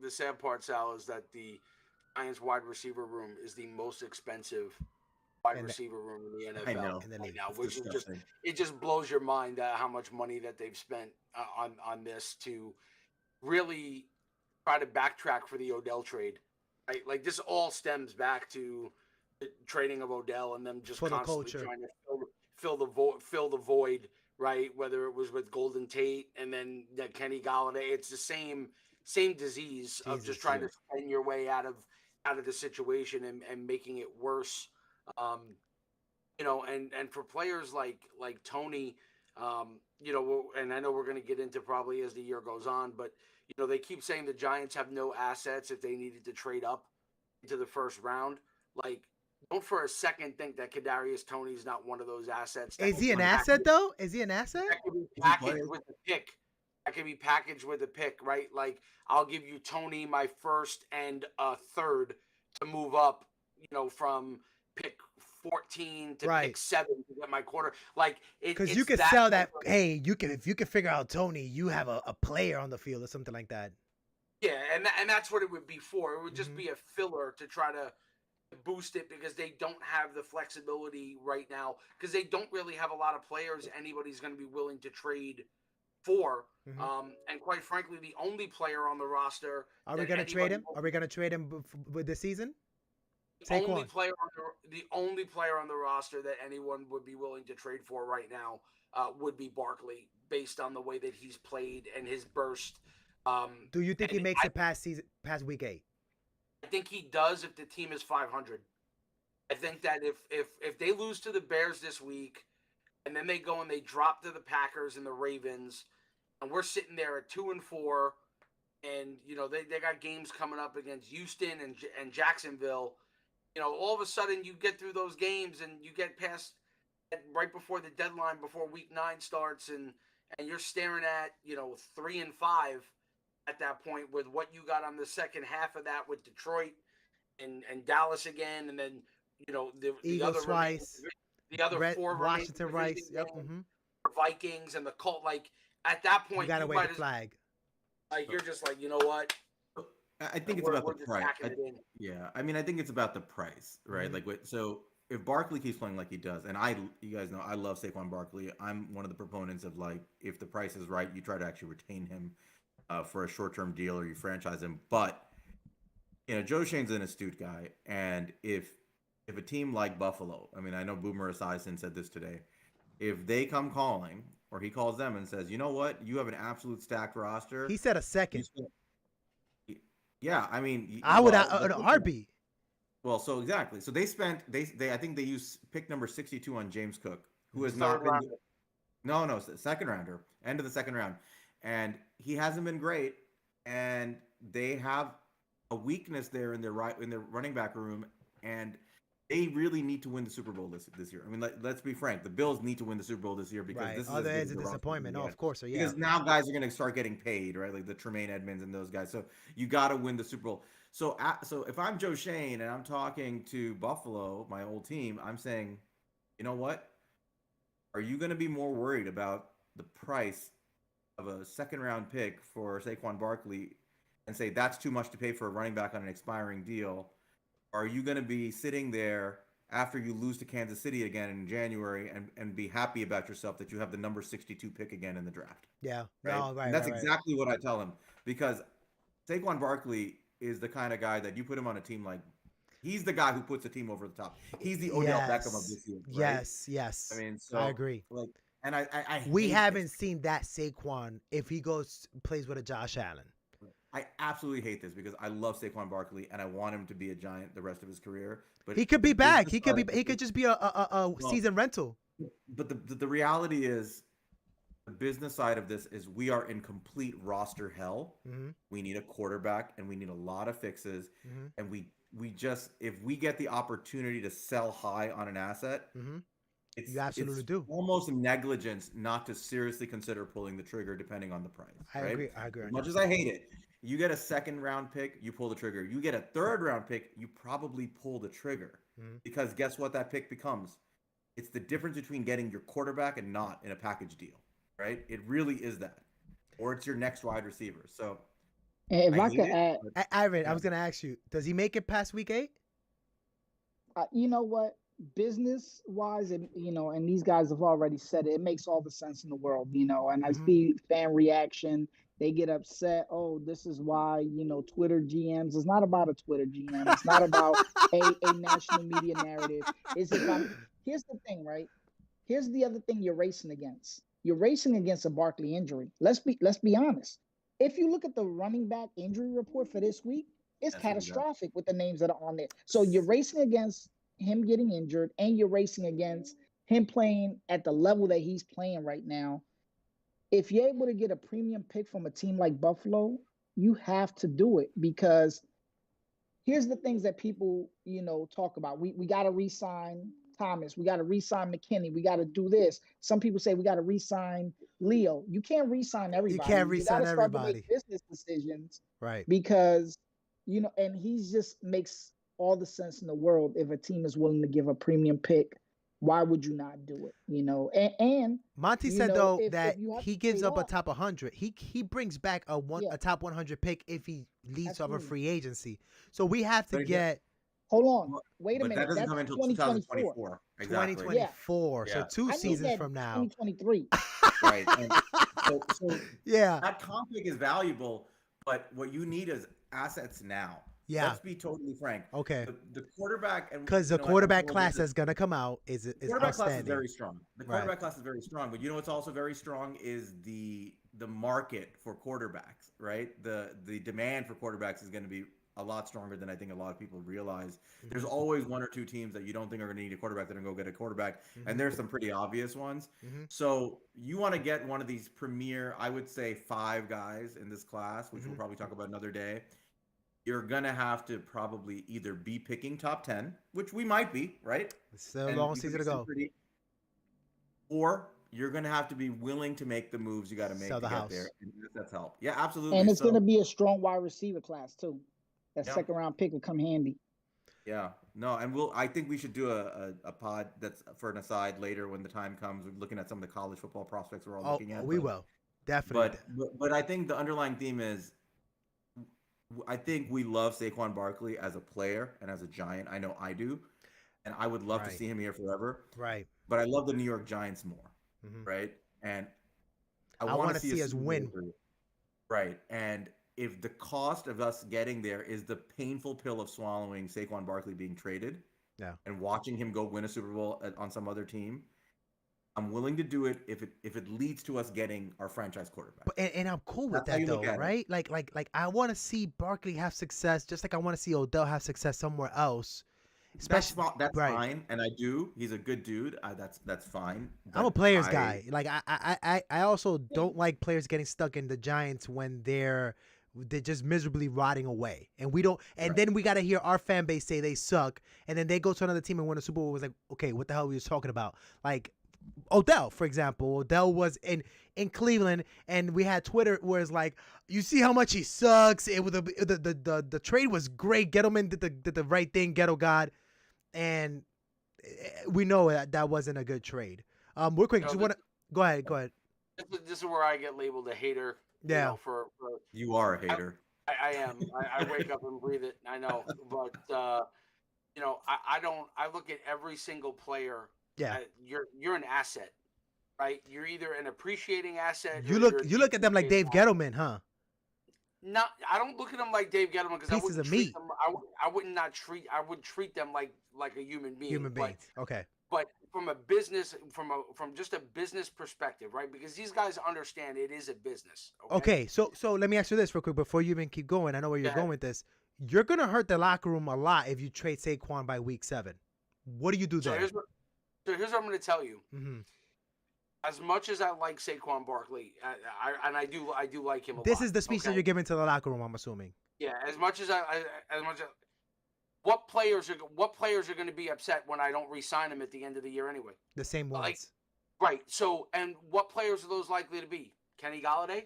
Speaker 2: The sad part, Sal, is that the Giants wide receiver room is the most expensive wide receiver room in the NFL
Speaker 4: I know.
Speaker 2: right now,
Speaker 4: It's
Speaker 2: which is
Speaker 4: disgusting.
Speaker 2: it just blows your mind how much money that they've spent on this to really try to backtrack for the Odell trade. Right? Like this all stems back to the trading of Odell and them just
Speaker 1: For the
Speaker 2: constantly
Speaker 1: culture.
Speaker 2: trying to fill the void, right? Whether it was with Golden Tate and then Kenny Galladay, it's the same disease of just trying to spend your way out of the situation and making it worse. You know, and for players like Tony, you know, and I know we're going to get into probably as the year goes on, but you know, they keep saying the Giants have no assets if they needed to trade up into the first round. Like, don't for a second think that Kadarius Toney's not one of those assets.
Speaker 1: Is he an asset though? Is he an asset?
Speaker 2: That could be packaged with a pick. That could be packaged with a pick, right? Like, I'll give you Tony my first and a third to move up, you know, from pick 14 to pick 7 to get my quarter. Like,
Speaker 1: because you could sell that. Hey, you can, if you can figure out Tony, you have a player on the field or something like that.
Speaker 2: Yeah, and that's what it would be for. It would just be a filler to try to boost it because they don't have the flexibility right now because they don't really have a lot of players anybody's going to be willing to trade for. And quite frankly, the only player on the roster.
Speaker 1: Are we going to trade him? Are we going to trade him with this season?
Speaker 2: The only player on the roster that anyone would be willing to trade for right now would be Barkley, based on the way that he's played and his burst.
Speaker 1: Do you think he makes it past week 8?
Speaker 2: I think he does if the team is 500. I think that if they lose to the Bears this week, and then they go and they drop to the Packers and the Ravens, and we're sitting there at 2-4, and you know they got games coming up against Houston and Jacksonville. You know, all of a sudden you get through those games and you get past right before the deadline, before week 9 starts, and you're staring at, you know, 3-5 at that point with what you got on the second half of that with Detroit and Dallas again, and then, you know, the other
Speaker 1: twice,
Speaker 2: the other four
Speaker 1: Washington Rice,
Speaker 2: Vikings and the Colts. Like at that point,
Speaker 1: you gotta wave the flag.
Speaker 2: Like you're just like, you know what?
Speaker 4: I think it's about the price. Yeah, I mean, I think it's about the price, right? Like, so if Barkley keeps playing like he does, and you guys know, I love Saquon Barkley. I'm one of the proponents of like, if the price is right, you try to actually retain him for a short-term deal or you franchise him. But you know, Joe Shane's an astute guy, and if a team like Buffalo, I mean, I know Boomer Esiason said this today, if they come calling or he calls them and says, you know what, you have an absolute stacked roster.
Speaker 1: He said a second.
Speaker 4: Yeah, I mean,
Speaker 1: I would an heartbeat.
Speaker 4: Well, so exactly. So they I think they used pick number 62 on James Cook, who has not been. No, second rounder, end of the second round, and he hasn't been great. And they have a weakness there in their running back room, and they really need to win the Super Bowl this year. I mean, let's be frank. The Bills need to win the Super Bowl this year because this is
Speaker 1: a disappointment. No, of course. Yeah.
Speaker 4: Because now guys are going to start getting paid, right? Like the Tremaine Edmonds and those guys. So you got to win the Super Bowl. So if I'm Joe Shane and I'm talking to Buffalo, my old team, I'm saying, you know what? Are you going to be more worried about the price of a second-round pick for Saquon Barkley and say that's too much to pay for a running back on an expiring deal? Are you going to be sitting there after you lose to Kansas City again in January and be happy about yourself that you have the number 62 pick again in the draft?
Speaker 1: Yeah.
Speaker 4: Right?
Speaker 1: No, right.
Speaker 4: And that's exactly what I tell him, because Saquon Barkley is the kind of guy that you put him on a team like, he's the guy who puts the team over the top. He's the Odell Beckham of this year. Right?
Speaker 1: Yes.
Speaker 4: I mean, so
Speaker 1: I agree.
Speaker 4: Like, and I
Speaker 1: we haven't seen that Saquon if he plays with a Josh Allen.
Speaker 4: I absolutely hate this because I love Saquon Barkley and I want him to be a Giant the rest of his career. But
Speaker 1: he could be back. He could just be a season rental.
Speaker 4: But the reality is, the business side of this is we are in complete roster hell. We need a quarterback and we need a lot of fixes. And we just, if we get the opportunity to sell high on an asset, It's
Speaker 1: You absolutely
Speaker 4: it's
Speaker 1: do.
Speaker 4: almost negligence not to seriously consider pulling the trigger depending on the price.
Speaker 1: I
Speaker 4: Right?
Speaker 1: agree. I agree.
Speaker 4: As much as I hate it, you get a second round pick, you pull the trigger. You get a third round pick, you probably pull the trigger.
Speaker 1: Mhm.
Speaker 4: Because guess what that pick becomes? It's the difference between getting your quarterback and not in a package deal. Right? It really is that. Or it's your next wide receiver. So
Speaker 3: And if
Speaker 4: I
Speaker 3: I
Speaker 4: hate
Speaker 3: could
Speaker 4: it.
Speaker 3: add,
Speaker 4: But
Speaker 1: Ivan, I
Speaker 4: yeah.
Speaker 1: was gonna ask you, does he make it past week 8?
Speaker 3: you know what, business wise, and and these guys have already said it. It makes all the sense in the world, and I
Speaker 1: Mhm.
Speaker 3: see fan reaction. They get upset. Oh, this is why Twitter GMs. It's not about a Twitter GM. It's not about a national media narrative. It's if I'm. Here's the thing, right? Here's the other thing you're racing against. You're racing against a Barkley injury. Let's be honest. If you look at the running back injury report for this week, it's
Speaker 4: That's really bad.
Speaker 3: catastrophic with the names that are on there. So you're racing against him getting injured, and you're racing against him playing at the level that he's playing right now. If you're able to get a premium pick from a team like Buffalo, you have to do it because here's the things that people, talk about. We got to re-sign Thomas. We got to re-sign McKinney. We got to do this. Some people say we got to re-sign Leo. You can't re-sign
Speaker 1: You
Speaker 3: everybody.
Speaker 1: can't
Speaker 3: You got
Speaker 1: re-sign
Speaker 3: to start to make
Speaker 1: everybody.
Speaker 3: business decisions
Speaker 1: Right.
Speaker 3: because, and he just makes all the sense in the world. If a team is willing to give a premium pick, why would you not do it? And
Speaker 1: Monty said though
Speaker 3: if
Speaker 1: that
Speaker 3: you have
Speaker 1: he
Speaker 3: to
Speaker 1: gives
Speaker 3: trade
Speaker 1: up a
Speaker 3: off,
Speaker 1: top 100. He brings back
Speaker 3: yeah,
Speaker 1: a top 100 pick if he leaves off a
Speaker 3: absolutely.
Speaker 1: free agency. So we have to
Speaker 4: But again,
Speaker 1: get
Speaker 3: Hold on.
Speaker 4: well,
Speaker 3: Wait a
Speaker 4: but that
Speaker 3: minute.
Speaker 4: doesn't
Speaker 3: That's
Speaker 4: come until
Speaker 3: 2024.
Speaker 4: 2024. Exactly.
Speaker 3: Yeah.
Speaker 1: 2024. So
Speaker 4: Yeah.
Speaker 1: 2
Speaker 3: I need
Speaker 1: seasons
Speaker 3: that
Speaker 1: from now.
Speaker 3: 2023.
Speaker 4: Right. And so
Speaker 1: Yeah.
Speaker 4: that comp pick is valuable, but what you need is assets now.
Speaker 1: Yeah.
Speaker 4: Let's be totally frank.
Speaker 1: Okay.
Speaker 4: The quarterback and
Speaker 1: Because the
Speaker 4: I
Speaker 1: quarterback
Speaker 4: told
Speaker 1: class
Speaker 4: this,
Speaker 1: that's gonna come out is
Speaker 4: quarterback class is
Speaker 1: outstanding.
Speaker 4: very strong. The
Speaker 1: Right.
Speaker 4: quarterback class is very strong, but you know what's also very strong is the market for quarterbacks, right? The demand for quarterbacks is going to be a lot stronger than I think a lot of people realize. There's always one or two teams that you don't think are going to need a quarterback that are going to go get a quarterback, and there's some pretty obvious ones.
Speaker 1: Mhm.
Speaker 4: So you want to get one of these premier, I would say 5 guys in this class, which we'll
Speaker 1: Mhm.
Speaker 4: probably talk about another day. You're going to have to probably either be picking top 10, which we might be, right?
Speaker 1: It's still a
Speaker 4: And
Speaker 1: long
Speaker 4: you could
Speaker 1: season
Speaker 4: be
Speaker 1: to
Speaker 4: sitting
Speaker 1: go.
Speaker 4: pretty, or you're going to have to be willing to make the moves you got to make
Speaker 1: Sell
Speaker 4: to
Speaker 1: the
Speaker 4: get
Speaker 1: house.
Speaker 4: there. And that's help. Yeah, absolutely.
Speaker 3: And it's going to
Speaker 4: So,
Speaker 3: be a strong wide receiver class, too. That
Speaker 4: yeah,
Speaker 3: second round pick will come handy.
Speaker 4: yeah. No, and I think we should do a pod that's for an aside later when the time comes. We're looking at some of the college football prospects we're all
Speaker 1: Oh,
Speaker 4: looking at.
Speaker 1: we will. Definitely.
Speaker 4: But I think the underlying theme is I think we love Saquon Barkley as a player and as a Giant. I know I do. And I would love to
Speaker 1: Right.
Speaker 4: see him here forever.
Speaker 1: Right.
Speaker 4: But I love the New York Giants more.
Speaker 1: Mhm.
Speaker 4: Right. And I
Speaker 1: I
Speaker 4: want
Speaker 1: want
Speaker 4: to
Speaker 1: to
Speaker 4: see
Speaker 1: see
Speaker 4: a
Speaker 1: us
Speaker 4: Super Bowl
Speaker 1: win.
Speaker 4: three. Right. And if the cost of us getting there is the painful pill of swallowing Saquon Barkley being traded
Speaker 1: Yeah.
Speaker 4: and watching him go win a Super Bowl on some other team, I'm willing to do it if it leads to us getting our franchise quarterback.
Speaker 1: But and I'm cool with
Speaker 4: That's how
Speaker 1: that
Speaker 4: you look
Speaker 1: though,
Speaker 4: at it.
Speaker 1: right? Like I want to see Barkley have success, just like I want to see Odell have success somewhere else. Especially,
Speaker 4: That's
Speaker 1: right.
Speaker 4: fine, and I do. He's a good dude. That's fine.
Speaker 1: I'm a
Speaker 4: But
Speaker 1: players guy. Like I also don't like players getting stuck in the Giants when they're just miserably rotting away. And we don't and
Speaker 4: Right.
Speaker 1: then we gotta hear our fan base say they suck, and then they go to another team and win a Super Bowl. It was like, okay, what the hell were you talking about? Like Odell, for example. Odell was in Cleveland, and we had Twitter where it's like, you see how much he sucks. It was the trade was great. Gettleman did the right thing, Ghetto God, and we know that wasn't a good trade. Real quick,
Speaker 2: No,
Speaker 1: just
Speaker 2: this,
Speaker 1: want to go ahead.
Speaker 2: this is where I get labeled a hater.
Speaker 1: Yeah.
Speaker 2: For
Speaker 4: You are a hater.
Speaker 2: I am. I wake up and breathe it. I know, but I don't. I look at every single player.
Speaker 1: Yeah.
Speaker 2: You're an asset, right? You're either an appreciating asset.
Speaker 1: You
Speaker 2: or
Speaker 1: look
Speaker 2: you're a
Speaker 1: you look at them like Dave
Speaker 2: depreciating
Speaker 1: Gettleman, huh?
Speaker 2: Not, I don't look at them like Dave Gettleman because I
Speaker 1: Pieces
Speaker 2: wouldn't
Speaker 1: of
Speaker 2: treat
Speaker 1: meat.
Speaker 2: them. I would treat them like a human being.
Speaker 1: Human beings. Okay.
Speaker 2: But from a business, from just a business perspective, right? Because these guys understand it is a business.
Speaker 1: Okay. So let me ask you this real quick before you even keep going. I know where you're going with this. You're gonna hurt the locker room a lot if you trade Saquon by week 7. What do you do there?
Speaker 2: Here's what I'm going to tell you.
Speaker 1: Mm-hmm.
Speaker 2: As much as I like Saquon Barkley, I do like him a lot.
Speaker 1: This is the speech that you're giving to the locker room, I'm assuming.
Speaker 2: Yeah, as much as what players are going to be upset when I don't re-sign them at the end of the year anyway?
Speaker 1: The same
Speaker 2: Like,
Speaker 1: ones.
Speaker 2: right. So, and what players are those likely to be? Kenny Galladay,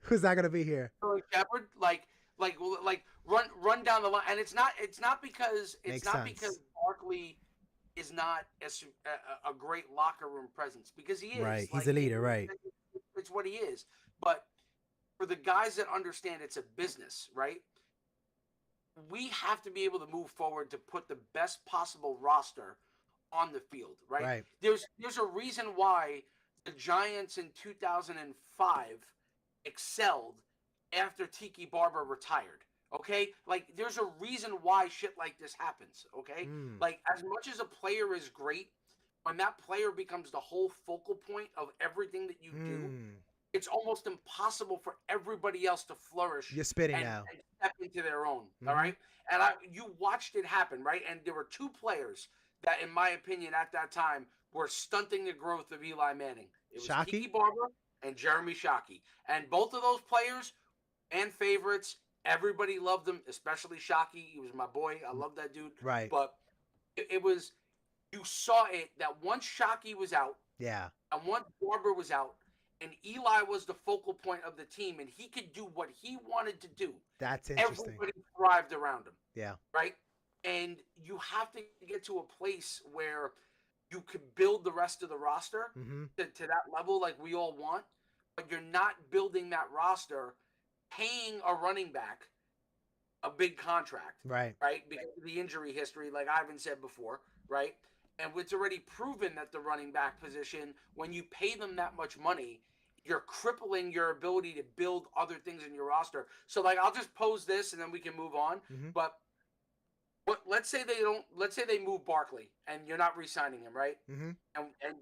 Speaker 1: Who's not gonna be here?
Speaker 2: Shepard, like run down the line, and it's not because
Speaker 1: Makes sense.
Speaker 2: because Barkley is not a great locker room presence, because he is.
Speaker 1: Right, he's a leader, right?
Speaker 2: It's what he is. But for the guys that understand it's a business, right? We have to be able to move forward to put the best possible roster on the field, right?
Speaker 1: Right.
Speaker 2: There's a reason why the Giants in 2005 excelled after Tiki Barber retired. Okay, like there's a reason why shit like this happens. Okay, like as much as a player is great, when that player becomes the whole focal point of everything that you do, it's almost impossible for everybody else to flourish.
Speaker 1: You're spitting
Speaker 2: and
Speaker 1: now.
Speaker 2: step into their own. All right, and you watched it happen, right? And there were two players that, in my opinion, at that time were stunting the growth of Eli Manning. It was
Speaker 1: Shockey?
Speaker 2: Tiki Barber and Jeremy Shockey, and both of those players and favorites. Everybody loved him, especially Shockey. He was my boy. I love that dude.
Speaker 1: Right.
Speaker 2: But it was, you saw it that once Shockey was out,
Speaker 1: Yeah.
Speaker 2: and once Barber was out, and Eli was the focal point of the team, and he could do what he wanted to do.
Speaker 1: That's interesting.
Speaker 2: Everybody thrived around him.
Speaker 1: Yeah.
Speaker 2: Right? And you have to get to a place where you could build the rest of the roster to that level like we all want, but you're not building that roster paying a running back a big contract.
Speaker 1: Right.
Speaker 2: Right? Because of the injury history, like Ivan said before, right? And it's already proven that the running back position, when you pay them that much money, you're crippling your ability to build other things in your roster. So, like, I'll just pose this and then we can move on. But let's say they move Barkley and you're not re-signing him, right? And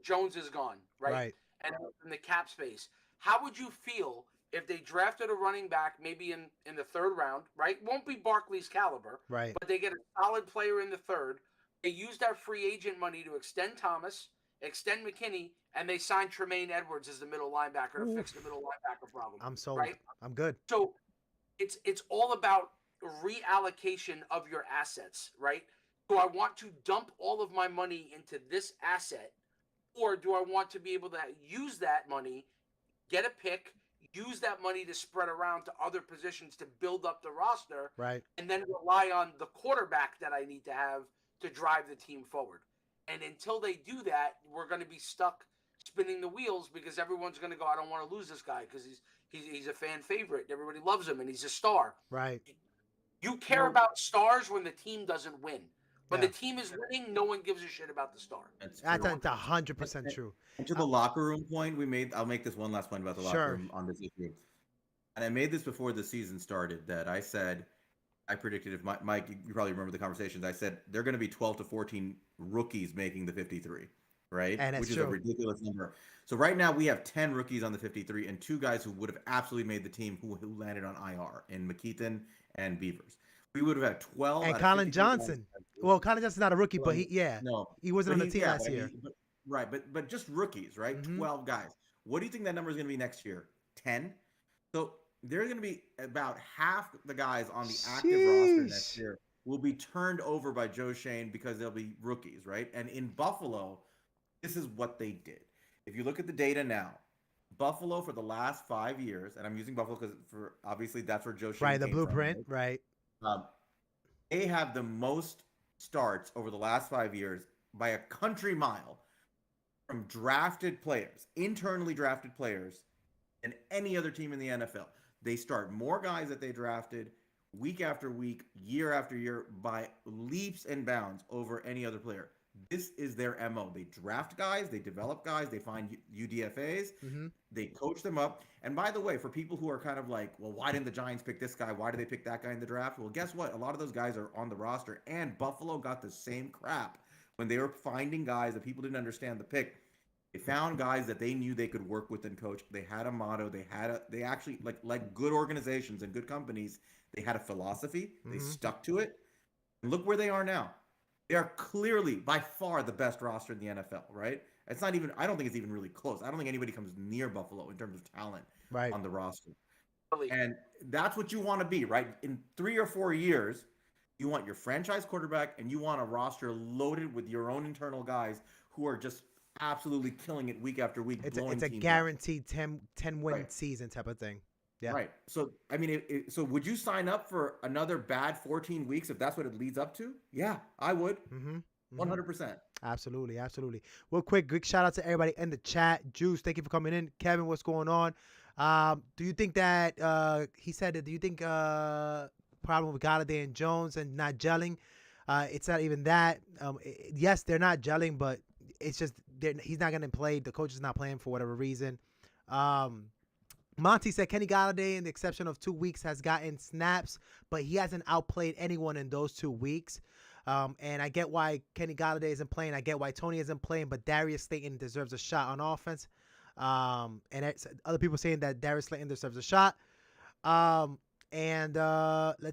Speaker 2: Jones is gone, right?
Speaker 1: Right.
Speaker 2: And in the cap space, how would you feel if they drafted a running back maybe in the third round, right? Won't be Barkley's caliber,
Speaker 1: Right.
Speaker 2: but they get a solid player in the third. They use that free agent money to extend Thomas, extend McKinney, and they sign Tremaine Edwards as the middle linebacker to fix the middle linebacker problem.
Speaker 1: I'm sold.
Speaker 2: Right?
Speaker 1: I'm good.
Speaker 2: So it's all about reallocation of your assets, right? Do I want to dump all of my money into this asset, or do I want to be able to use that money, get a pick, use that money to spread around to other positions to build up the roster,
Speaker 1: Right.
Speaker 2: and then rely on the quarterback that I need to have to drive the team forward? And until they do that, we're going to be stuck spinning the wheels because everyone's going to go, I don't want to lose this guy because he's a fan favorite. Everybody loves him and he's a star.
Speaker 1: Right.
Speaker 2: You care about stars when the team doesn't win. When the team is winning, no one gives a shit about the star.
Speaker 1: That's 100% true.
Speaker 4: And to the locker room point we made, I'll make this one last point about the locker room on this issue. And I made this before the season started, that I said, I predicted, if Mike, you probably remember the conversations, I said they're going to be 12 to 14 rookies making the 53, right?
Speaker 1: And
Speaker 4: which is a ridiculous number. So right now we have 10 rookies on the 53 and 2 guys who would have absolutely made the team who landed on IR, in McKeithen and Beavers. We would have had 12.
Speaker 1: And Colin Johnson. Well, Colin Johnson's not a rookie, but he wasn't on the team last year.
Speaker 4: But just rookies, right? 12 guys. What do you think that number is going to be next year? 10? So there's going to be about half the guys on the active roster next year will be turned over by Joe Shane because they'll be rookies, right? And in Buffalo, this is what they did. If you look at the data now, Buffalo for the last 5 years, and I'm using Buffalo because for obviously that's where Joe Shane
Speaker 1: Right, the
Speaker 4: came
Speaker 1: blueprint,
Speaker 4: from,
Speaker 1: right?
Speaker 4: They have the most starts over the last 5 years by a country mile from drafted players, internally drafted players, than any other team in the NFL. They start more guys that they drafted week after week, year after year, by leaps and bounds over any other player. This is their MO. They draft guys, they develop guys, they find UDFAs, they coach them up. And by the way, for people who are kind of like, well, why didn't the Giants pick this guy? Why did they pick that guy in the draft? Well, guess what? A lot of those guys are on the roster, and Buffalo got the same crap when they were finding guys that people didn't understand the pick. They found guys that they knew they could work with and coach. They had a motto. They actually, like good organizations and good companies, they had a philosophy. They stuck to it. And look where they are now. They are clearly, by far, the best roster in the NFL, right? It's not even, I don't think it's even really close. I don't think anybody comes near Buffalo in terms of talent on the roster. And that's what you want to be, right? In 3 or 4 years, you want your franchise quarterback and you want a roster loaded with your own internal guys who are just absolutely killing it week after week, blowing
Speaker 1: It's a
Speaker 4: teams
Speaker 1: guaranteed 10 win
Speaker 4: Right.
Speaker 1: season type of thing. Yeah.
Speaker 4: Right. So, I mean, so would you sign up for another bad 14 weeks if that's what it leads up to? Yeah, I would. 100%.
Speaker 1: Absolutely, absolutely. Real quick shout out to everybody in the chat. Juice, thank you for coming in. Kevin, what's going on? Do you think that he said that? Do you think problem with Galladay and Jones and not gelling? It's not even that. Yes, they're not gelling, but it's just he's not going to play. The coach is not playing for whatever reason. Monty said Kenny Galladay, in the exception of 2 weeks, has gotten snaps, but he hasn't outplayed anyone in those 2 weeks. And I get why Kenny Galladay isn't playing. I get why Tony isn't playing, but Darius Slayton deserves a shot on offense. And other people saying that Darius Slayton deserves a shot. Let's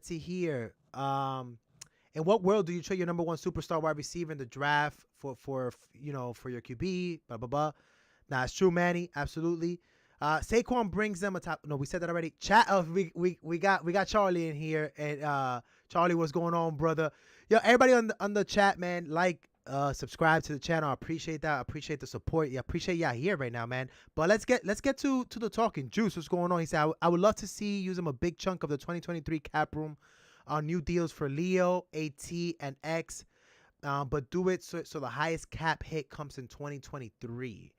Speaker 1: see here. In what world do you trade your number one superstar wide receiver in the draft for your QB? Blah blah blah. Nah, it's true, Manny. Absolutely. Saquon brings them a top. No, we said that already. Chat. We got Charlie in here, and Charlie, what's going on, brother? Yo, everybody on the chat, man. Subscribe to the channel. I appreciate that. I appreciate the support. Yeah, I appreciate y'all here right now, man. But let's get to the talking. Juice, what's going on? He said I would love to see use him a big chunk of the 2023 cap room on new deals for Leo, AT, and X. But do it so the highest cap hit comes in 2023.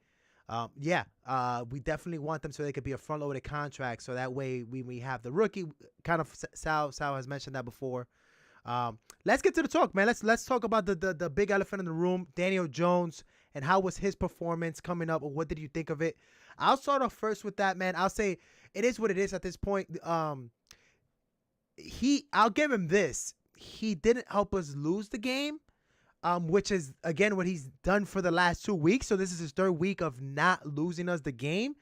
Speaker 1: We definitely want them so they could be a front-loaded contract, so that way we have the rookie. Kind of Sal has mentioned that before. Let's get to the talk, man. Let's talk about the big elephant in the room, Daniel Jones, and how was his performance coming up, or what did you think of it? I'll start off first with that, man. I'll say it is what it is at this point. I'll give him this. He didn't help us lose the game. Which is, again, what he's done for the last 2 weeks. So this is his third week of not losing us the game.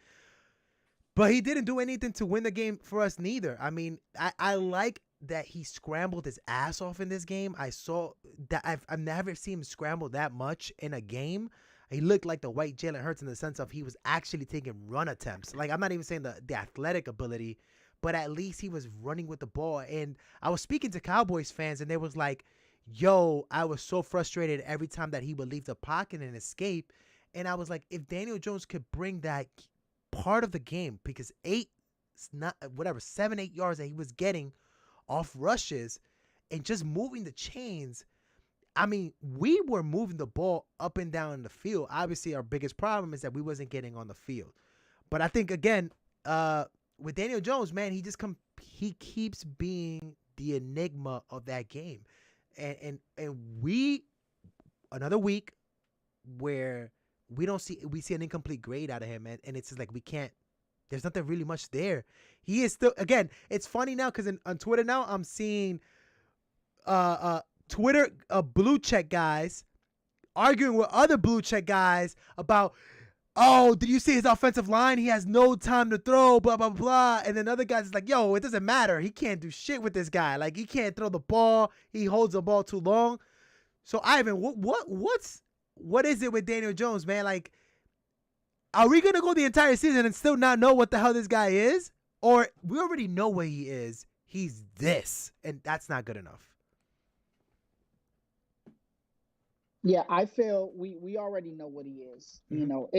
Speaker 1: But he didn't do anything to win the game for us neither. I mean, I like that he scrambled his ass off in this game. I saw that I've never seen him scramble that much in a game. He looked like the white Jalen Hurts in the sense of he was actually taking run attempts. Like, I'm not even saying the athletic ability, but at least he was running with the ball. And I was speaking to Cowboys fans, and they was like, yo, I was so frustrated every time that he would leave the pocket and escape. And I was like, if Daniel Jones could bring that part of the game, because 7, 8 yards that he was getting off rushes and just moving the chains. I mean, we were moving the ball up and down the field. Obviously, our biggest problem is that we wasn't getting on the field. But I think, again, with Daniel Jones, man, he keeps being the enigma of that game. And we, another week where we see an incomplete grade out of him, and it's just like there's nothing really much there. He is still, again, it's funny now because on Twitter now I'm seeing Twitter blue check guys arguing with other blue check guys about, oh, did you see his offensive line? He has no time to throw, blah, blah, blah. And then other guys is like, yo, it doesn't matter. He can't do shit with this guy. Like, he can't throw the ball. He holds the ball too long. So, Ivan, what is it with Daniel Jones, man? Like, are we going to go the entire season and still not know what the hell this guy is? Or we already know what he is. He's this. And that's not good enough.
Speaker 3: Yeah, I feel we already know what he is. Mm-hmm. You know,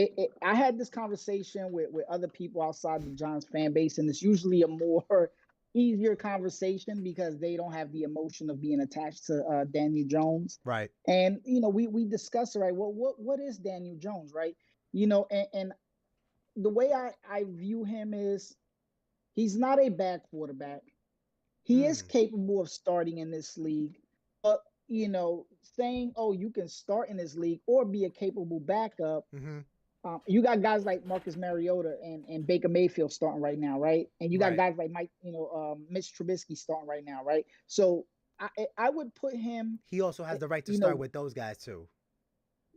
Speaker 3: I had this conversation with other people outside the Giants fan base, and it's usually a more easier conversation because they don't have the emotion of being attached to Daniel Jones.
Speaker 1: Right.
Speaker 3: And, you know, we discuss it, right? Well, what is Daniel Jones, right? You know, and the way I view him is he's not a bad quarterback. He is capable of starting in this league, but, you know, saying, oh, you can start in this league or be a capable backup. Mm-hmm. You got guys like Marcus Mariota and Baker Mayfield starting right now, right? And you got guys like Mitch Trubisky starting right now, right? So I would put him.
Speaker 1: He also has the right to start with those guys too.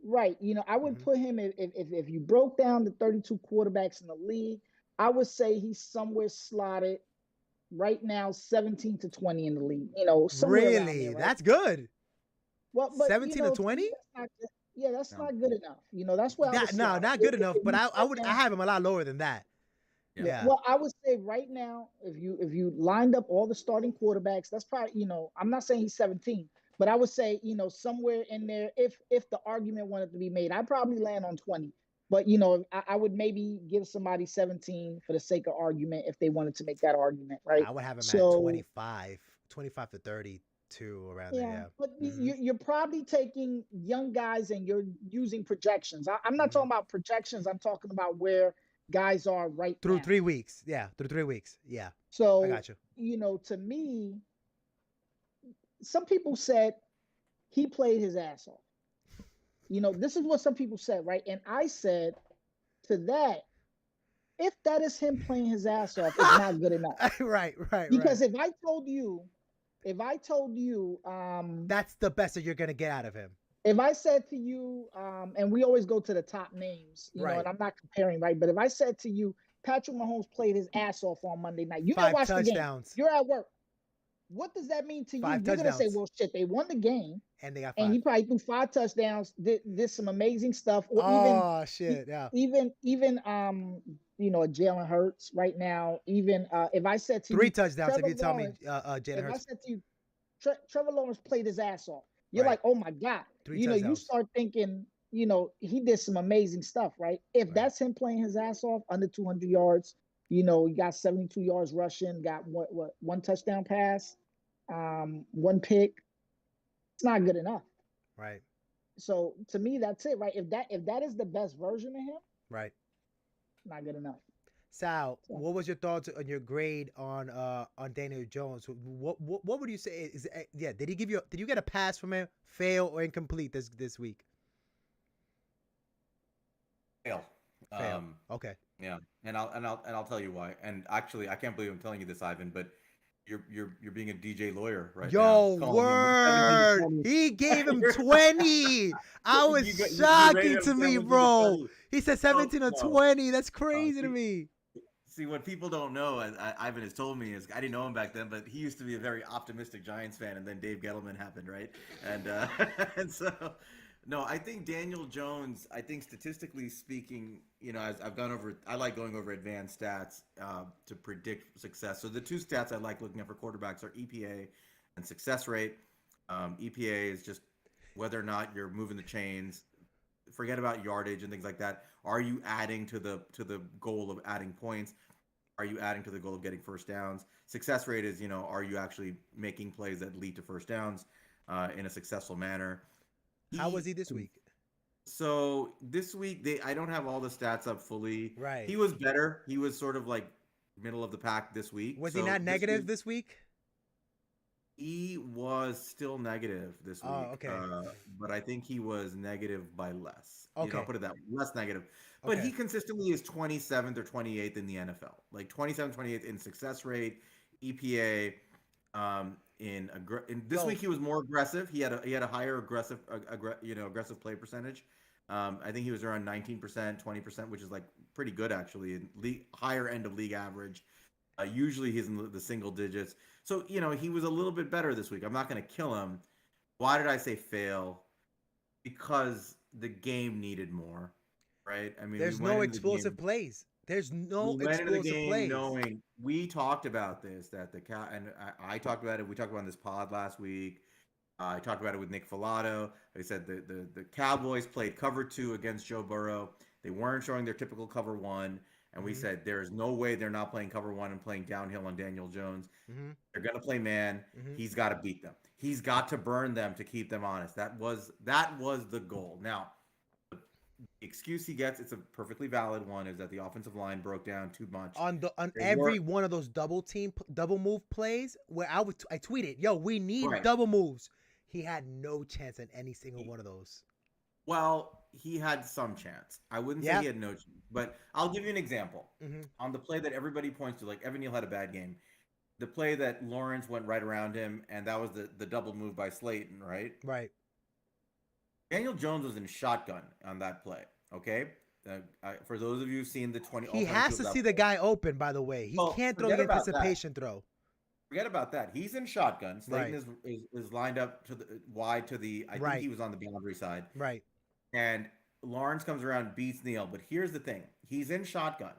Speaker 3: Right. You know, I would put him if you broke down the 32 quarterbacks in the league, I would say he's somewhere slotted right now 17 to 20 in the league. You know,
Speaker 1: really,
Speaker 3: there, right?
Speaker 1: That's good.
Speaker 3: Well, but
Speaker 1: 17 to 20?
Speaker 3: That's not good enough. You know, that's what
Speaker 1: not good enough. But I have him a lot lower than that. Yeah.
Speaker 3: Well, I would say right now, if you lined up all the starting quarterbacks, that's probably, I'm not saying he's 17, but I would say, somewhere in there, if the argument wanted to be made, I'd probably land on 20. But I would maybe give somebody 17 for the sake of argument if they wanted to make that argument, right?
Speaker 1: I would have him at
Speaker 3: So
Speaker 1: 25 to 32 around there.
Speaker 3: yeah,
Speaker 1: Yeah.
Speaker 3: but
Speaker 1: Mm-hmm.
Speaker 3: you're probably taking young guys and you're using projections. I'm not talking about projections. I'm talking about where guys are right
Speaker 1: Through
Speaker 3: now.
Speaker 1: 3 weeks. Yeah. Through 3 weeks. Yeah.
Speaker 3: So,
Speaker 1: I got you.
Speaker 3: To me, some people said he played his ass off. This is what some people said, right? And I said to that, if that is him playing his ass off, it's not good enough.
Speaker 1: Right.
Speaker 3: Because if I told you,
Speaker 1: that's the best that you're gonna get out of him.
Speaker 3: if I said to you, and we always go to the top names,
Speaker 1: Right.
Speaker 3: and I'm not comparing, right? But if I said to you, Patrick Mahomes played his ass off on Monday night, you
Speaker 1: 5
Speaker 3: didn't watch
Speaker 1: touchdowns.
Speaker 3: the game. You're at work. What does that mean to you?
Speaker 1: 5
Speaker 3: You're gonna say,
Speaker 1: touchdowns.
Speaker 3: well, shit, they won the game,
Speaker 1: And they got 5.
Speaker 3: and he probably threw 5 touchdowns, did some amazing stuff, or
Speaker 1: Shit, yeah.
Speaker 3: even Jalen Hurts right now. Even if I said to
Speaker 1: 3
Speaker 3: you,
Speaker 1: touchdowns.
Speaker 3: Trevor
Speaker 1: If you tell me,
Speaker 3: Lawrence,
Speaker 1: Jalen
Speaker 3: if I
Speaker 1: Hurts.
Speaker 3: said to you, Trevor Lawrence played his ass off, you're
Speaker 1: Right.
Speaker 3: like, oh my God.
Speaker 1: 3
Speaker 3: You
Speaker 1: touchdowns.
Speaker 3: start thinking, he did some amazing stuff, right? If
Speaker 1: Right.
Speaker 3: that's him playing his ass off, under 200 yards, he got 72 yards rushing, got what 1 touchdown pass, 1 pick. It's not good enough.
Speaker 1: Right.
Speaker 3: So to me, that's it, right? If that is the best version of him,
Speaker 1: Right.
Speaker 3: not good enough.
Speaker 1: Sal, what was your thoughts on your grade on Daniel Jones? What would you say is did you get a pass from him, fail or incomplete this week?
Speaker 4: Fail.
Speaker 1: Okay.
Speaker 4: Yeah, and I'll tell you why. And actually, I can't believe I'm telling you this, Ivan, but you're being a DJ lawyer right now.
Speaker 1: Yo, word! He gave him 20. I was shocking to me, bro. He said 17 or 20. That's crazy to me.
Speaker 4: See, what people don't know, as Ivan has told me, is I didn't know him back then, but he used to be a very optimistic Giants fan, and then Dave Gettleman happened, right? And and so, no, I think Daniel Jones, I think statistically speaking, as I've gone over, I like going over advanced stats to predict success. So the 2 stats I like looking at for quarterbacks are EPA and success rate. EPA is just whether or not you're moving the chains. Forget about yardage and things like that. Are you adding to the goal of adding points? Are you adding to the goal of getting first downs? Success rate is, are you actually making plays that lead to first downs in a successful manner?
Speaker 1: How was he this week?
Speaker 4: So this week, I don't have all the stats up fully.
Speaker 1: Right.
Speaker 4: He was better. He was sort of like middle of the pack this week.
Speaker 1: Was he not negative this week?
Speaker 4: He was still negative this week.
Speaker 1: Oh, okay.
Speaker 4: But I think he was negative by less.
Speaker 1: Okay.
Speaker 4: I'll put it that way, less negative. But he consistently is 27th or 28th in the NFL. Like 27th, 28th in success rate, EPA. In this week he was more aggressive. He had a higher aggressive play percentage. I think he was around 19%, 20%, which is like pretty good actually. In higher end of league average. Usually he's in the single digits. So, he was a little bit better this week. I'm not going to kill him. Why did I say fail? Because the game needed more, right? I mean,
Speaker 1: there's no explosive plays. There's no explosive plays.
Speaker 4: We talked about this, and I talked about it. We talked about it on this pod last week. I talked about it with Nick Filato. I said the Cowboys played cover 2 against Joe Burrow. They weren't showing their typical cover 1. And we said, there is no way they're not playing cover 1 and playing downhill on Daniel Jones. They're going to play man. He's got to beat them. He's got to burn them to keep them honest. That was the goal. Now, the excuse he gets, it's a perfectly valid one, is that the offensive line broke down too much.
Speaker 1: On every one of those double move plays where I tweeted, yo, we need double moves. He had no chance in any single one of those.
Speaker 4: Well, he had some chance. I wouldn't say he had no chance, but I'll give you an example. On the play that everybody points to, like Evan Neal had a bad game. The play that Lawrence went right around him, and that was the double move by Slayton, right?
Speaker 1: Right.
Speaker 4: Daniel Jones was in shotgun on that play, okay? For those of you who've seen the 20...
Speaker 1: He has to see the guy open, by the way. He can't throw the anticipation throw.
Speaker 4: Forget about that. He's in shotgun. Slayton is lined up to the wide to the... I think he was on the boundary side.
Speaker 1: Right.
Speaker 4: And Lawrence comes around, beats Neal. But here's the thing. He's in shotgun.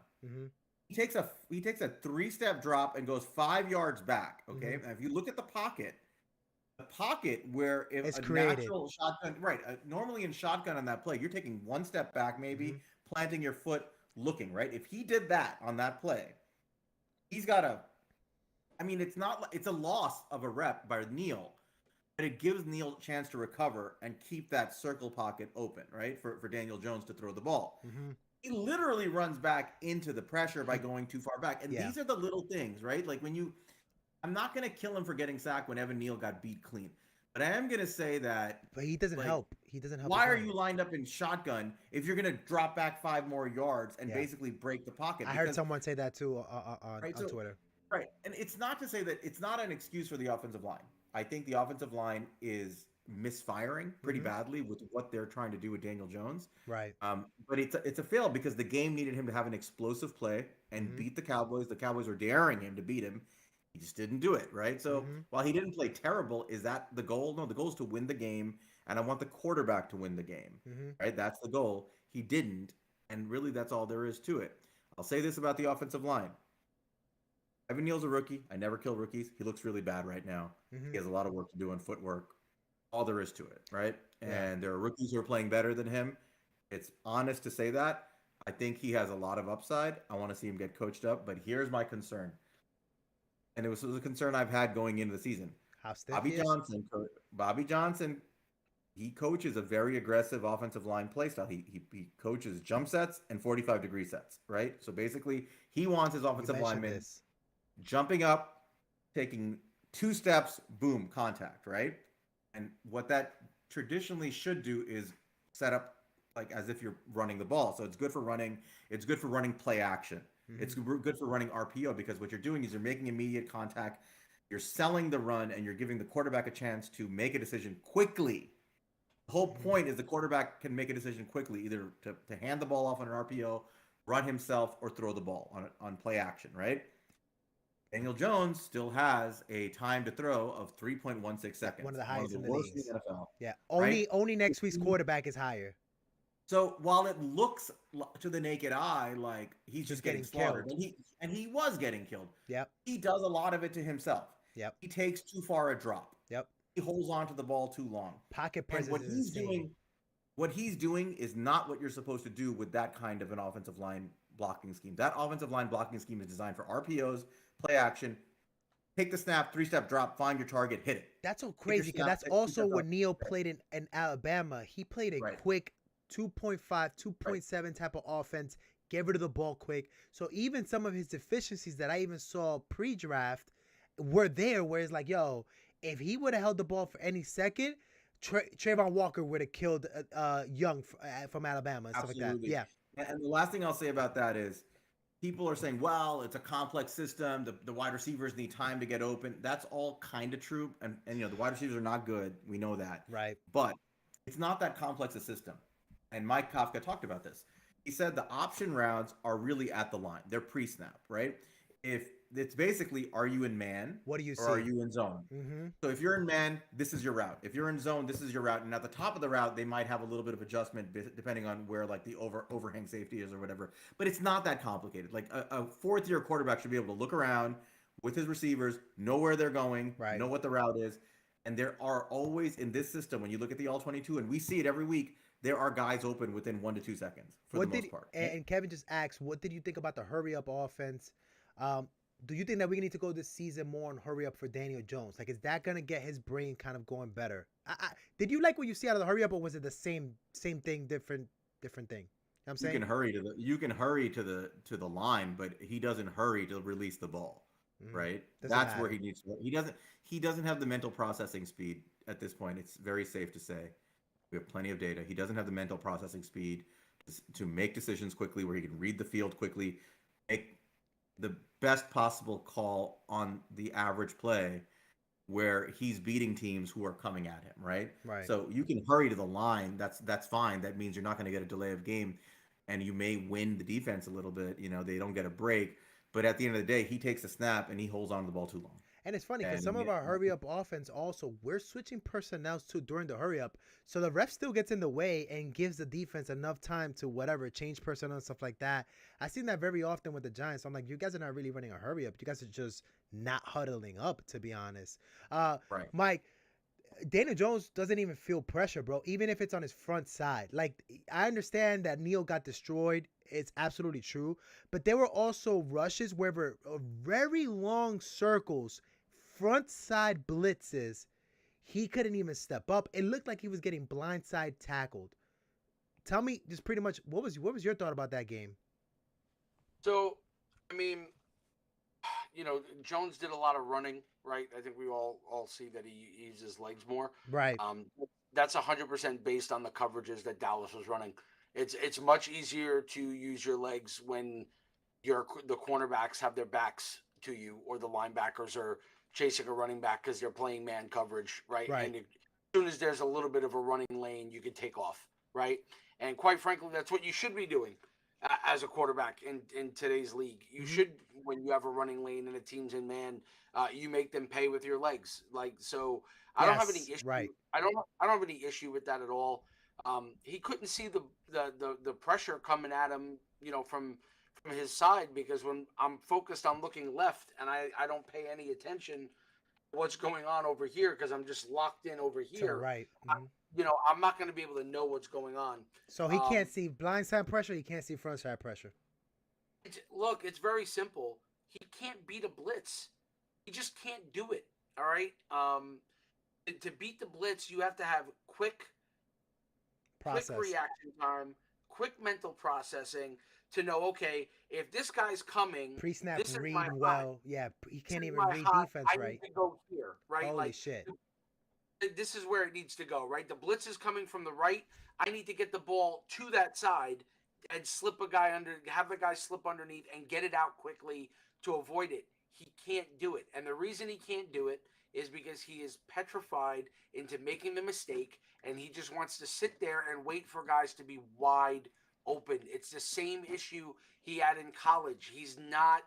Speaker 4: He takes a 3-step drop and goes 5 yards back. Okay, and if you look at the pocket where if
Speaker 1: It's
Speaker 4: a
Speaker 1: created.
Speaker 4: natural shotgun, right? Normally in shotgun on that play, you're taking 1 step back, maybe planting your foot, looking right. If he did that on that play, he's got a. I mean, it's a loss of a rep by Neal, but it gives Neal a chance to recover and keep that circle pocket open, right? For Daniel Jones to throw the ball. He literally runs back into the pressure by going too far back. And these are the little things, right? Like I'm not going to kill him for getting sacked when Evan Neal got beat clean. But I am going to say that.
Speaker 1: But he doesn't help. He doesn't help.
Speaker 4: Why are you lined up in shotgun if you're going to drop back 5 more yards and basically break the pocket?
Speaker 1: I heard someone say that too on Twitter.
Speaker 4: Right. And it's not to say that it's not an excuse for the offensive line. I think the offensive line is misfiring pretty badly with what they're trying to do with Daniel Jones.
Speaker 1: Right.
Speaker 4: But it's a fail because the game needed him to have an explosive play and beat the Cowboys. The Cowboys were daring him to beat him. He just didn't do it, right? So while he didn't play terrible, is that the goal? No, the goal is to win the game, and I want the quarterback to win the game, right? That's the goal. He didn't, and really that's all there is to it. I'll say this about the offensive line. Evan Neal's a rookie. I never kill rookies. He looks really bad right now. He has a lot of work to do on footwork. All there is to it, right? And there are rookies who are playing better than him. It's honest to say that. I think he has a lot of upside. I want to see him get coached up, but here's my concern. And it was a concern I've had going into the season.
Speaker 1: How stiff
Speaker 4: Bobby Johnson, he coaches a very aggressive offensive line play style. He coaches jump sets and 45-degree sets, right? So basically, he wants his offensive linemen jumping up, taking 2 steps, boom, contact, right? And what that traditionally should do is set up like as if you're running the ball. So it's good for running. It's good for running play action. It's good for running RPO because what you're doing is you're making immediate contact. You're selling the run and you're giving the quarterback a chance to make a decision quickly. The whole point is the quarterback can make a decision quickly, either to hand the ball off on an RPO, run himself, or throw the ball on play action, right? Daniel Jones still has a time to throw of 3.16 seconds.
Speaker 1: One of the highest in the
Speaker 4: worst
Speaker 1: league.
Speaker 4: In the NFL.
Speaker 1: Yeah, only next week's quarterback is higher.
Speaker 4: So while it looks to the naked eye like he's just getting slaughtered, and he was getting killed.
Speaker 1: Yep.
Speaker 4: He does a lot of it to himself.
Speaker 1: Yep.
Speaker 4: He takes too far a drop.
Speaker 1: Yep.
Speaker 4: He holds on to the ball too long.
Speaker 1: Pocket presence.
Speaker 4: And what he's doing is not what you're supposed to do with that kind of an offensive line blocking scheme. That offensive line blocking scheme is designed for RPOs, play action, take the snap, 3-step drop, find your target, hit it.
Speaker 1: That's so crazy because that's also what Neal played in Alabama. He played a quick 2.5, 2.7 type of offense, get rid of the ball quick. So even some of his deficiencies that I even saw pre-draft were there, where it's like, yo, if he would have held the ball for any second, Trayvon Walker would have killed Young from Alabama and stuff like that. Yeah.
Speaker 4: And the last thing I'll say about that is people are saying, well, it's a complex system. The wide receivers need time to get open. That's all kind of true. And the wide receivers are not good. We know that.
Speaker 1: Right.
Speaker 4: But it's not that complex a system. And Mike Kafka talked about this. He said the option routes are really at the line. They're pre-snap, right? If it's basically, are you in man?
Speaker 1: What do you see?
Speaker 4: Or are you in zone? So if you're in man, this is your route. If you're in zone, this is your route. And at the top of the route, they might have a little bit of adjustment depending on where like the overhang safety is or whatever. But it's not that complicated. Like a 4th-year quarterback should be able to look around with his receivers, know where they're going, know what the route is. And there are always in this system, when you look at the All-22, and we see it every week, there are guys open within 1 to 2 seconds for the most part.
Speaker 1: And Kevin just asked, what did you think about the hurry-up offense? Do you think that we need to go this season more on hurry-up for Daniel Jones? Like, is that going to get his brain kind of going better? Did you like what you see out of the hurry-up, or was it the same thing, different thing? You know what I'm saying?
Speaker 4: You can hurry to the line, but he doesn't hurry to release the ball, right? That's where he needs to. He doesn't have the mental processing speed at this point. It's very safe to say. We have plenty of data. He doesn't have the mental processing speed to make decisions quickly, where he can read the field quickly, make the best possible call on the average play, where he's beating teams who are coming at him, right?
Speaker 1: Right.
Speaker 4: So you can hurry to the line. That's fine. That means you're not going to get a delay of game, and you may win the defense a little bit. They don't get a break, but at the end of the day, he takes a snap and he holds on to the ball too long.
Speaker 1: And it's funny because
Speaker 4: And
Speaker 1: some of our hurry up offense also, we're switching personnel to during the hurry up. So the ref still gets in the way and gives the defense enough time to whatever, change personnel and stuff like that. I've seen that very often with the Giants. So I'm like, you guys are not really running a hurry up. You guys are just not huddling up, to be honest.
Speaker 4: right.
Speaker 1: Mike, Dana Jones doesn't even feel pressure, bro, even if it's on his front side. Like, I understand that Neal got destroyed. It's absolutely true. But there were also rushes where were very long circles, front side blitzes. He couldn't even step up. It looked like he was getting blindside tackled. Tell me just pretty much what was your thought about that game?
Speaker 2: So, I mean, Jones did a lot of running, right? I think we all see that he uses his legs more.
Speaker 1: Right.
Speaker 2: That's 100% based on the coverages that Dallas was running. It's much easier to use your legs when the cornerbacks have their backs to you, or the linebackers are chasing a running back because they're playing man coverage, right?
Speaker 1: Right.
Speaker 2: And as soon as there's a little bit of a running lane, you can take off, right? And quite frankly, that's what you should be doing as a quarterback in today's league. You should, when you have a running lane and a team's in man, you make them pay with your legs. Like, so I don't have any issue.
Speaker 1: Right.
Speaker 2: I don't have any issue with that at all. He couldn't see the pressure coming at him, from his side, because when I'm focused on looking left and I don't pay any attention to what's going on over here because I'm just locked in over
Speaker 1: To the
Speaker 2: here.
Speaker 1: right.
Speaker 2: I'm not going to be able to know what's going on.
Speaker 1: So he can't see blindside pressure. He can't see front side pressure.
Speaker 2: Look, it's very simple. He can't beat a blitz. He just can't do it. All right. To beat the blitz, you have to have quick reaction time, quick mental processing to know, okay, if this guy's coming,
Speaker 1: pre-snap
Speaker 2: this is
Speaker 1: read
Speaker 2: my
Speaker 1: well.
Speaker 2: hot.
Speaker 1: Yeah, he can't
Speaker 2: This is
Speaker 1: even
Speaker 2: my
Speaker 1: read
Speaker 2: hot.
Speaker 1: defense
Speaker 2: I
Speaker 1: right.
Speaker 2: need to go here, right?
Speaker 1: Holy
Speaker 2: Like,
Speaker 1: shit.
Speaker 2: this is where it needs to go, right? The blitz is coming from the right. I need to get the ball to that side and slip a guy have the guy slip underneath and get it out quickly to avoid it. He can't do it. And the reason he can't do it is because he is petrified into making the mistake, and he just wants to sit there and wait for guys to be wide open. It's the same issue he had in college. He's not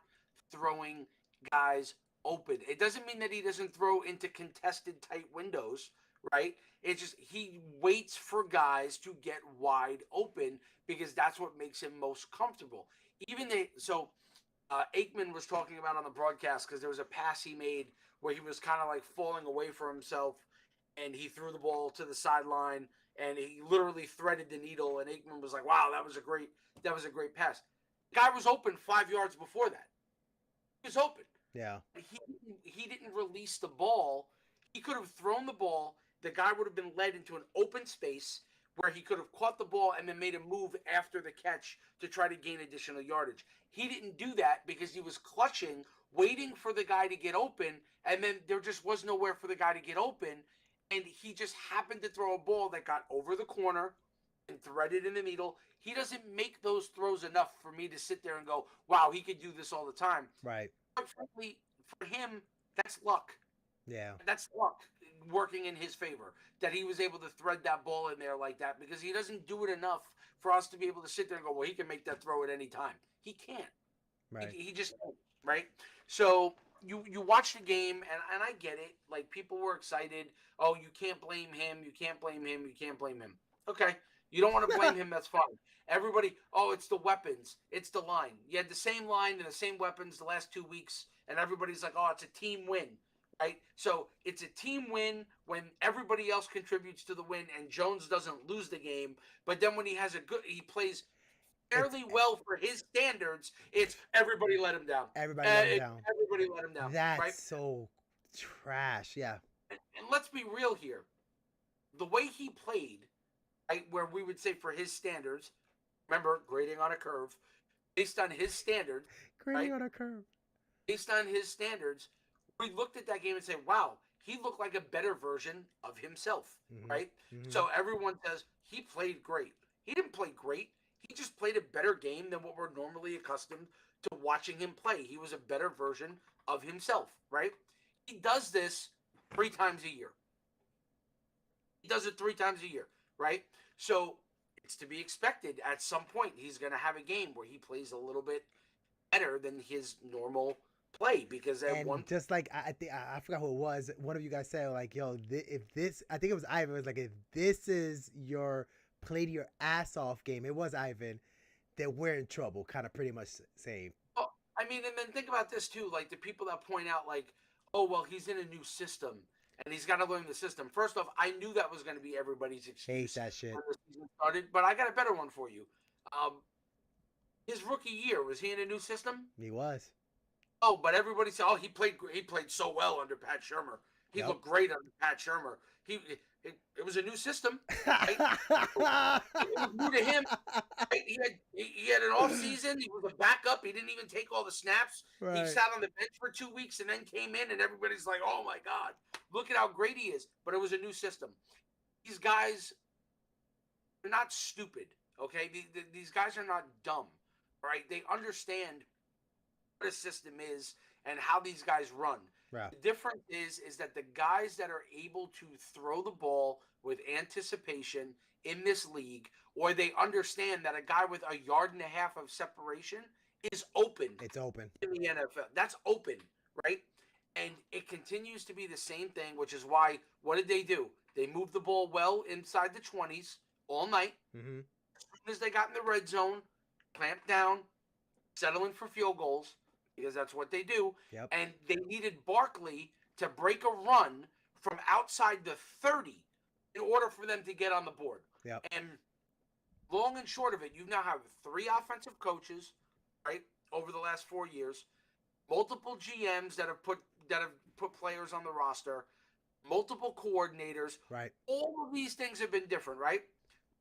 Speaker 2: throwing guys open. It doesn't mean that he doesn't throw into contested tight windows, right? It's just he waits for guys to get wide open because that's what makes him most comfortable. Aikman was talking about on the broadcast, because there was a pass he made where he was kind of like falling away from himself, and he threw the ball to the sideline and he literally threaded the needle, and Aikman was like, "Wow, that was a great pass." The guy was open 5 yards before that. He was open.
Speaker 1: Yeah.
Speaker 2: He didn't release the ball. He could have thrown the ball. The guy would have been led into an open space where he could have caught the ball and then made a move after the catch to try to gain additional yardage. He didn't do that because he was clutching, waiting for the guy to get open, and then there just was nowhere for the guy to get open, and he just happened to throw a ball that got over the corner and threaded in the needle. He doesn't make those throws enough for me to sit there and go, wow, he could do this all the time.
Speaker 1: Right.
Speaker 2: But frankly, for him, that's luck.
Speaker 1: Yeah.
Speaker 2: That's luck working in his favor, that he was able to thread that ball in there like that, because he doesn't do it enough for us to be able to sit there and go, well, he can make that throw at any time. He can't.
Speaker 1: Right.
Speaker 2: He just can't, right? So you watch the game, and I get it. Like, people were excited. Oh, you can't blame him. You can't blame him. You can't blame him. Okay. You don't want to blame him. That's fine. Everybody, oh, it's the weapons. It's the line. You had the same line and the same weapons the last 2 weeks, and everybody's like, oh, it's a team win, right? So it's a team win when everybody else contributes to the win and Jones doesn't lose the game. But then when he plays fairly well for his standards, it's everybody let him down.
Speaker 1: Everybody let him down.
Speaker 2: Everybody let him down.
Speaker 1: That's
Speaker 2: right?
Speaker 1: so trash. Yeah.
Speaker 2: And let's be real here. The way he played, right, where we would say for his standards, remember, grading on a curve, based on his standard.
Speaker 1: Grading on a curve.
Speaker 2: Based on his standards, we looked at that game and said, wow, he looked like a better version of himself, right? Mm-hmm. So everyone says he played great. He didn't play great. He just played a better game than what we're normally accustomed to watching him play. He was a better version of himself, right? He does this 3 times a year. He does it 3 times a year, right? So it's to be expected at some point he's going to have a game where he plays a little bit better than his normal play because at
Speaker 1: And
Speaker 2: one
Speaker 1: just like I think I forgot who it was. One of you guys said like, "Yo, if this," I think it was Ivan. It was like, "If this is your play to your ass off game," it was Ivan. Then we're in trouble. Kind of pretty much saying.
Speaker 2: well, I mean, and then think about this too, like the people that point out like, oh well, he's in a new system and he's got to learn the system. First off, I knew that was going to be everybody's
Speaker 1: Hate
Speaker 2: excuse
Speaker 1: that shit.
Speaker 2: when the season started, but I got a better one for you. His rookie year, was he in a new system?
Speaker 1: He was.
Speaker 2: Oh, but everybody said, "Oh, he played so well under Pat Shermer. He
Speaker 1: Yep.
Speaker 2: looked great under Pat Shermer. It was a new system. Right? It was new to him. Right? He had an off season. He was a backup. He didn't even take all the snaps. He
Speaker 1: Right.
Speaker 2: sat on the bench for 2 weeks and then came in, and everybody's like, "Oh my God, look at how great he is." But it was a new system. These guys are not stupid. Okay, these guys are not dumb. Right? They understand what a system is and how these guys run.
Speaker 1: Right.
Speaker 2: The difference is that the guys that are able to throw the ball with anticipation in this league, or they understand that a guy with 1.5 yards of separation is open
Speaker 1: It's open.
Speaker 2: in the NFL. That's open, right? And it continues to be the same thing, which is why, what did they do? They moved the ball well inside the 20s all night.
Speaker 1: Mm-hmm.
Speaker 2: As soon as they got in the red zone, clamped down, settling for field goals, because that's what they do.
Speaker 1: Yep.
Speaker 2: And they needed Barkley to break a run from outside the 30 in order for them to get on the board.
Speaker 1: Yep.
Speaker 2: And long and short of it, you now have 3 offensive coaches, right, over the last 4 years, multiple GMs that have put players on the roster, multiple coordinators.
Speaker 1: Right.
Speaker 2: All of these things have been different, right?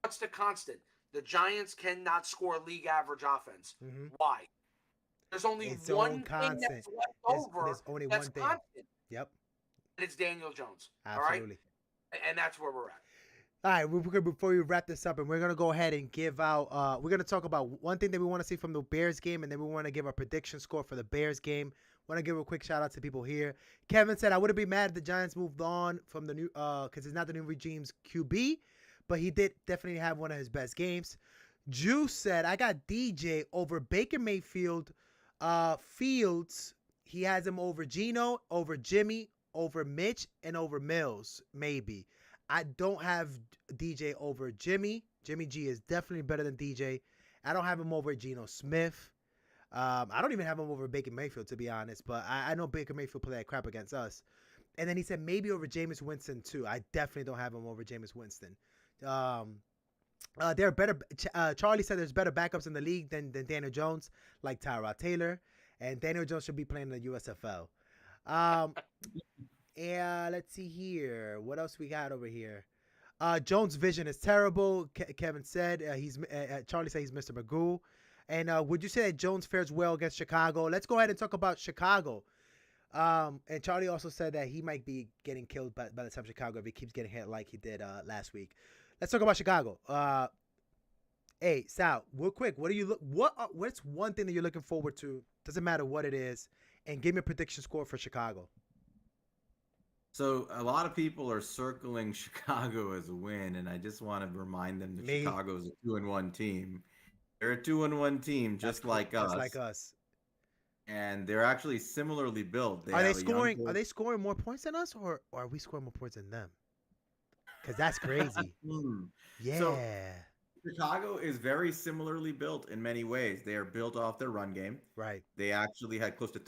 Speaker 2: What's the constant? The Giants cannot score league average offense.
Speaker 1: Mm-hmm.
Speaker 2: Why? There's only
Speaker 1: It's
Speaker 2: one
Speaker 1: constant.
Speaker 2: thing that's left over.
Speaker 1: There's only
Speaker 2: that's
Speaker 1: one thing.
Speaker 2: constant,
Speaker 1: Yep.
Speaker 2: and it's Daniel Jones.
Speaker 1: Absolutely.
Speaker 2: All right? And that's where we're at.
Speaker 1: All right, before we wrap this up, and we're gonna go ahead and give out. We're gonna talk about one thing that we want to see from the Bears game, and then we want to give a prediction score for the Bears game. Want to give a quick shout out to people here. Kevin said, "I wouldn't be mad if the Giants moved on from the new, because it's not the new regime's QB, but he did definitely have one of his best games." Juice said, "I got DJ over Baker Mayfield, Fields. He has him over Geno, over Jimmy, over Mitch, and over Mills, maybe. I don't have DJ over Jimmy. Jimmy G is definitely better than DJ. I don't have him over Geno Smith. I don't even have him over Baker Mayfield, to be honest, but I know Baker Mayfield play that crap against us." And then he said maybe over Jameis Winston too. I definitely don't have him over Jameis Winston. There are better. Charlie said there's better backups in the league than Daniel Jones, like Tyrod Taylor, and Daniel Jones should be playing in the USFL. Yeah, let's see here. What else we got over here? Jones' vision is terrible. Kevin said Charlie said he's Mr. Magoo. And would you say that Jones fares well against Chicago? Let's go ahead and talk about Chicago. And Charlie also said that he might be getting killed by the time Chicago if he keeps getting hit like he did last week. Let's talk about Chicago. Hey, Sal, real quick, what's one thing that you're looking forward to? Doesn't matter what it is, and give me a prediction score for Chicago.
Speaker 4: So a lot of people are circling Chicago as a win, and I just want to remind them that Chicago is a 2-1 team. They're a 2-1 team, just like us.
Speaker 1: Just like us.
Speaker 4: And they're actually similarly built.
Speaker 1: Are they scoring more points than us, or are we scoring more points than them? Because that's crazy. Yeah.
Speaker 4: So, Chicago is very similarly built in many ways. They are built off their run game.
Speaker 1: Right.
Speaker 4: They actually had close to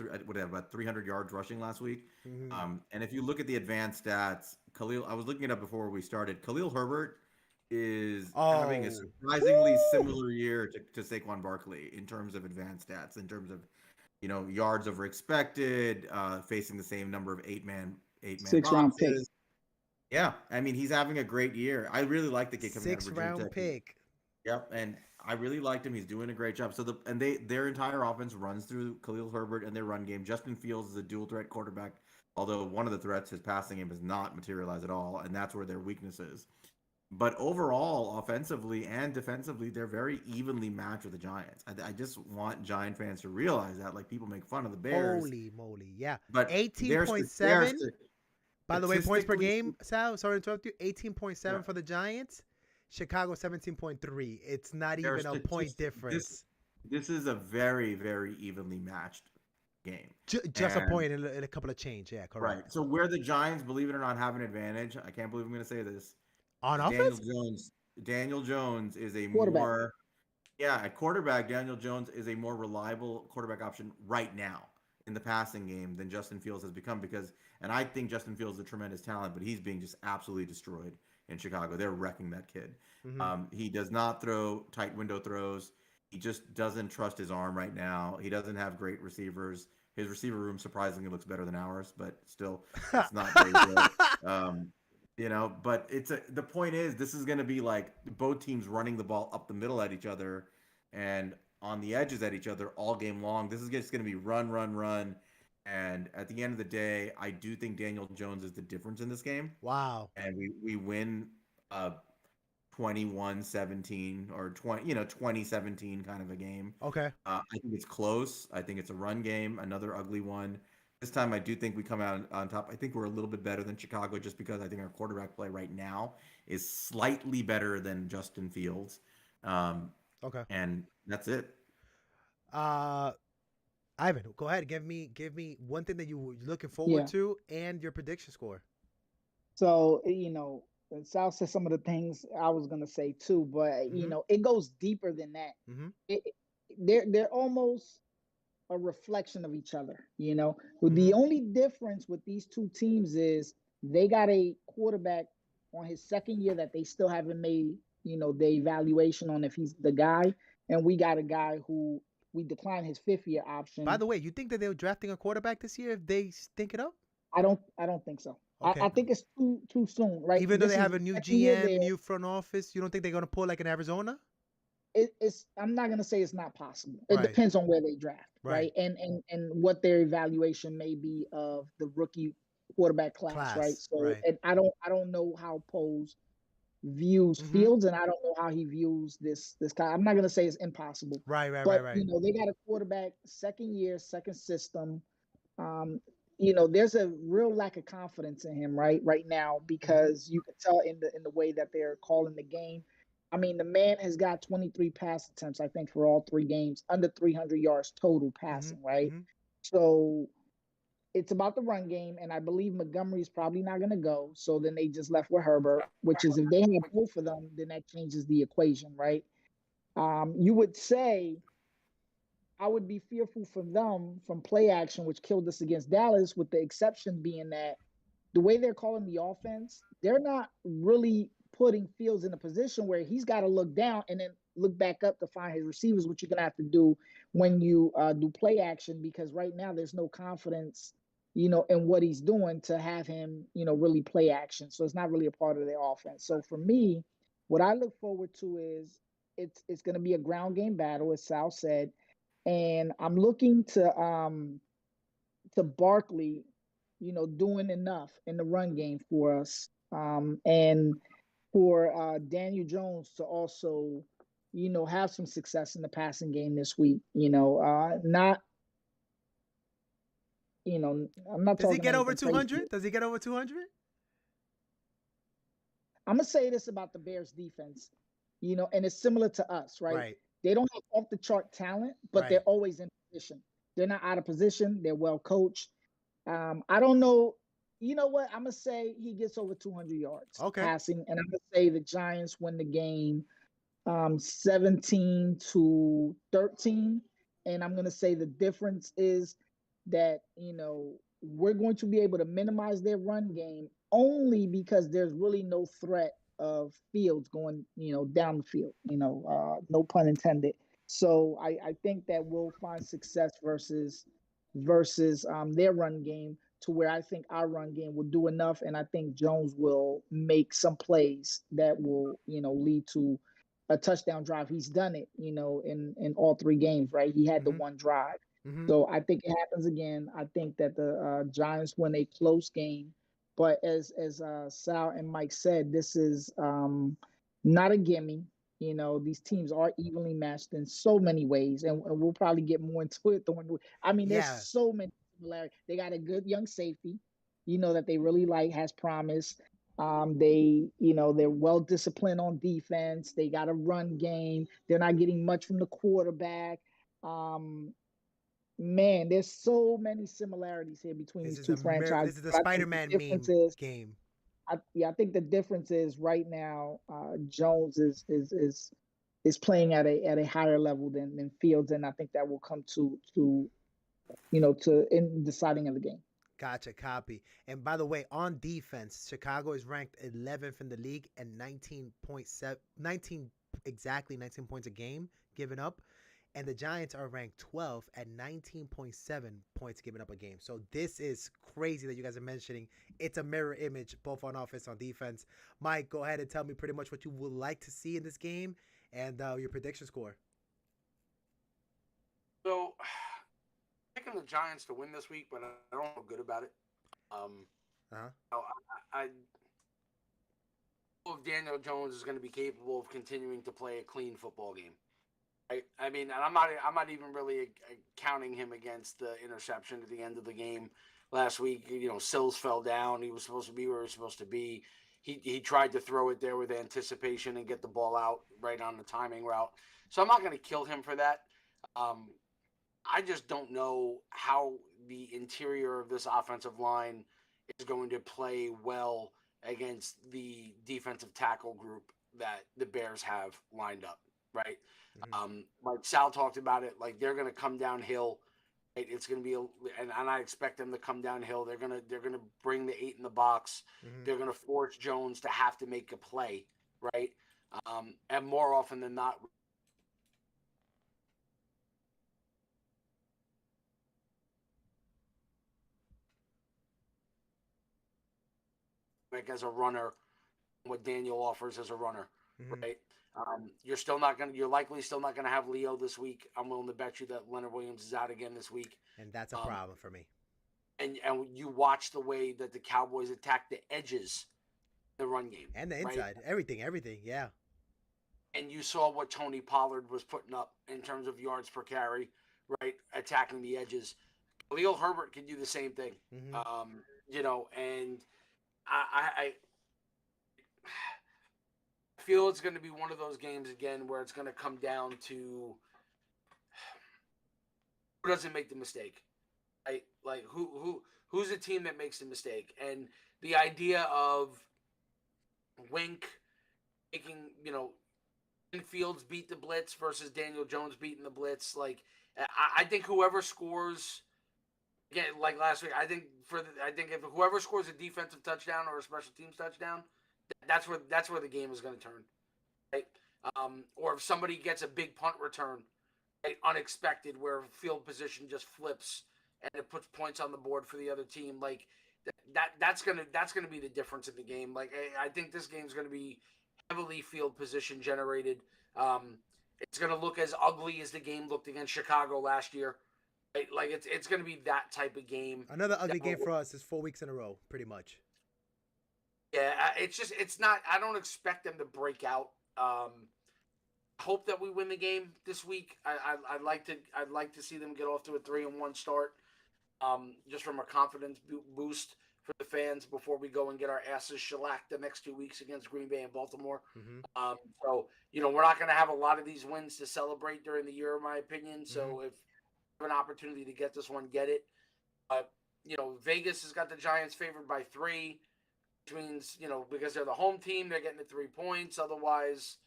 Speaker 4: about 300 yards rushing last week.
Speaker 1: Mm-hmm.
Speaker 4: And if you look at the advanced stats, I was looking it up before we started. Khalil Herbert is having a surprisingly similar year to Saquon Barkley in terms of advanced stats, in terms of yards over expected, facing the same number of eight-man
Speaker 3: 6-round pick.
Speaker 4: Yeah, I mean he's having a great year. I really like the kid coming out of Virginia Tech.
Speaker 1: 6-round pick.
Speaker 4: Yep, and I really liked him. He's doing a great job. So their entire offense runs through Khalil Herbert and their run game. Justin Fields is a dual threat quarterback, although one of the threats, his passing game, has not materialized at all, and that's where their weakness is. But overall, offensively and defensively, they're very evenly matched with the Giants. I just want Giant fans to realize that. Like, people make fun of the Bears.
Speaker 1: Holy moly, yeah.
Speaker 4: But
Speaker 1: 18.7. By the way, points per game, Sal, sorry to interrupt you. 18.7 for the Giants. Chicago 17.3. It's not even a point difference.
Speaker 4: This is a very, very evenly matched game.
Speaker 1: Just a
Speaker 4: And
Speaker 1: point and a couple of change. Yeah, correct.
Speaker 4: right. So where the Giants, believe it or not, have an advantage, I can't believe I'm going to say this,
Speaker 1: On
Speaker 4: is Daniel
Speaker 1: offense?
Speaker 4: Jones. Daniel Jones is a
Speaker 3: Quarterback.
Speaker 4: more, yeah, at quarterback, Daniel Jones is a more reliable quarterback option right now in the passing game than Justin Fields has become because, and I think Justin Fields is a tremendous talent, but he's being just absolutely destroyed in Chicago. They're wrecking that kid. He does not throw tight window throws. He just doesn't trust his arm right now. He doesn't have great receivers. His receiver room surprisingly looks better than ours, but still, it's not very good. But the point is, this is going to be like both teams running the ball up the middle at each other and on the edges at each other all game long. This is just going to be run, run, run. And at the end of the day, I do think Daniel Jones is the difference in this game.
Speaker 1: Wow.
Speaker 4: And we win 21-17 or 2017 kind of a game.
Speaker 1: Okay.
Speaker 4: I think it's close. I think it's a run game, another ugly one. This time, I do think we come out on top. I think we're a little bit better than Chicago just because I think our quarterback play right now is slightly better than Justin Fields.
Speaker 1: Okay.
Speaker 4: And that's it.
Speaker 1: Ivan, go ahead. Give me one thing that you're looking forward to and your prediction score.
Speaker 3: So, Sal said some of the things I was gonna say too, but it goes deeper than that. They're almost a reflection of each other. The only difference with these two teams is they got a quarterback on his second year that they still haven't made the evaluation on if he's the guy, and we got a guy who we declined his fifth year option.
Speaker 1: By the way, you think that they were drafting a quarterback this year if they stink it up?
Speaker 3: I don't think so. Okay. I think it's too soon, right?
Speaker 1: Even though they have a new GM, new front office, you don't think they're gonna pull like in Arizona?
Speaker 3: I'm not gonna say it's not possible. It depends on where they draft, right? And what their evaluation may be of the rookie quarterback class. Right? So and I don't know how Poe's views Fields, and I don't know how he views this guy. I'm not gonna say it's impossible. Right. But they got a quarterback, second year, second system. There's a real lack of confidence in him right now because you can tell in the way that they're calling the game. I mean, the man has got 23 pass attempts, I think, for all 3 games, under 300 yards total passing, right? So it's about the run game, and I believe Montgomery's probably not going to go. So then they just left with Herbert, which is if they have both of them, then that changes the equation, right? You would say I would be fearful for them from play action, which killed us against Dallas, with the exception being that the way they're calling the offense, they're not really putting Fields in a position where he's got to look down and then look back up to find his receivers, which you're going to have to do when you do play action, because right now there's no confidence, in what he's doing to have him, really play action. So it's not really a part of their offense. So for me, what I look forward to is it's going to be a ground game battle, as Sal said. And I'm looking to Barkley, doing enough in the run game for us. And for Daniel Jones to also, have some success in the passing game this week. Not, I'm not.
Speaker 1: Does he get over 200? Does he get over 200?
Speaker 3: I'm gonna say this about the Bears defense, and it's similar to us, right? Right. They don't have off the chart talent, but they're always in position. They're not out of position. They're well coached. I don't know. You know what? I'm going to say he gets over 200 yards passing, and I'm going to say the Giants win the game 17-13. And I'm going to say the difference is that, we're going to be able to minimize their run game only because there's really no threat of Fields going, down the field, no pun intended. So I think that we'll find success versus their run game, to where I think our run game will do enough, and I think Jones will make some plays that will, lead to a touchdown drive. He's done it, in all 3 games, right? He had the one drive. So I think it happens again. I think that the Giants win a close game, but as Sal and Mike said, this is not a gimme. These teams are evenly matched in so many ways, and we'll probably get more into it. There's so many similarities. They got a good young safety, that they really like, has promise. They're well disciplined on defense. They got a run game. They're not getting much from the quarterback. Man, there's so many similarities here between
Speaker 1: This
Speaker 3: these
Speaker 1: is
Speaker 3: two franchises.
Speaker 1: this is the
Speaker 3: But I think the
Speaker 1: Spider-Man
Speaker 3: difference
Speaker 1: meme
Speaker 3: is,
Speaker 1: game.
Speaker 3: I think the difference is right now, Jones is playing at a higher level than Fields, and I think that will come to to in deciding of the game.
Speaker 1: Gotcha, copy. And by the way, on defense, Chicago is ranked 11th in the league and 19.7, 19 exactly 19 points a game given up. And the Giants are ranked 12th at 19.7 points given up a game. So this is crazy that you guys are mentioning. It's a mirror image, both on offense and defense. Mike, go ahead and tell me pretty much what you would like to see in this game and your prediction score.
Speaker 2: So, picking the Giants to win this week, but I don't feel good about it.
Speaker 1: Uh-huh.
Speaker 2: I know if Daniel Jones is going to be capable of continuing to play a clean football game. I mean, and I'm not even really counting him against the interception at the end of the game last week. You know, Sills fell down. He was supposed to be where he was supposed to be. He tried to throw it there with anticipation and get the ball out right on the timing route. So I'm not going to kill him for that. I just don't know how the interior of this offensive line is going to play well against the defensive tackle group that the Bears have lined up, right?
Speaker 1: Mm-hmm.
Speaker 2: Like Sal talked about it, like they're going to come downhill. Right? It's going to be, and I expect them to come downhill. They're gonna bring the 8 in the box.
Speaker 1: Mm-hmm.
Speaker 2: They're going to force Jones to have to make a play, right? And more often than not, like as a runner, what Daniel offers as a runner,
Speaker 1: Mm-hmm.
Speaker 2: right? You're likely still not gonna have Leo this week. I'm willing to bet you that Leonard Williams is out again this week.
Speaker 1: And that's a problem for me.
Speaker 2: And you watch the way that the Cowboys attack the edges, the run game,
Speaker 1: And the
Speaker 2: right?
Speaker 1: inside, everything, yeah.
Speaker 2: And you saw what Tony Pollard was putting up in terms of yards per carry, right? Attacking the edges. Khalil Herbert can do the same thing,
Speaker 1: Mm-hmm.
Speaker 2: and I feel it's going to be one of those games again where it's going to come down to who doesn't make the mistake, right? Like who's the team that makes the mistake, and the idea of Wink making Fields beat the blitz versus Daniel Jones beating the blitz. Like I think whoever scores again, like last week, I think if whoever scores a defensive touchdown or a special teams touchdown, that's where the game is going to turn, right? Or if somebody gets a big punt return, right, unexpected, where field position just flips and it puts points on the board for the other team, like that's gonna be the difference in the game. Like I think this game's gonna be heavily field position generated. It's gonna look as ugly as the game looked against Chicago last year. Right? Like it's gonna be that type of game.
Speaker 1: Another ugly game for us is 4 weeks in a row, pretty much.
Speaker 2: Yeah, it's not. I don't expect them to break out. Hope that we win the game this week. I'd like to see them get off to a 3-1 start. Just from a confidence boost for the fans before we go and get our asses shellacked the next 2 weeks against Green Bay and Baltimore.
Speaker 1: Mm-hmm.
Speaker 2: So we're not going to have a lot of these wins to celebrate during the year, in my opinion. So if you have an opportunity to get this one, get it. Vegas has got the Giants favored by 3, which means because they're the home team, they're getting the 3 points. Otherwise,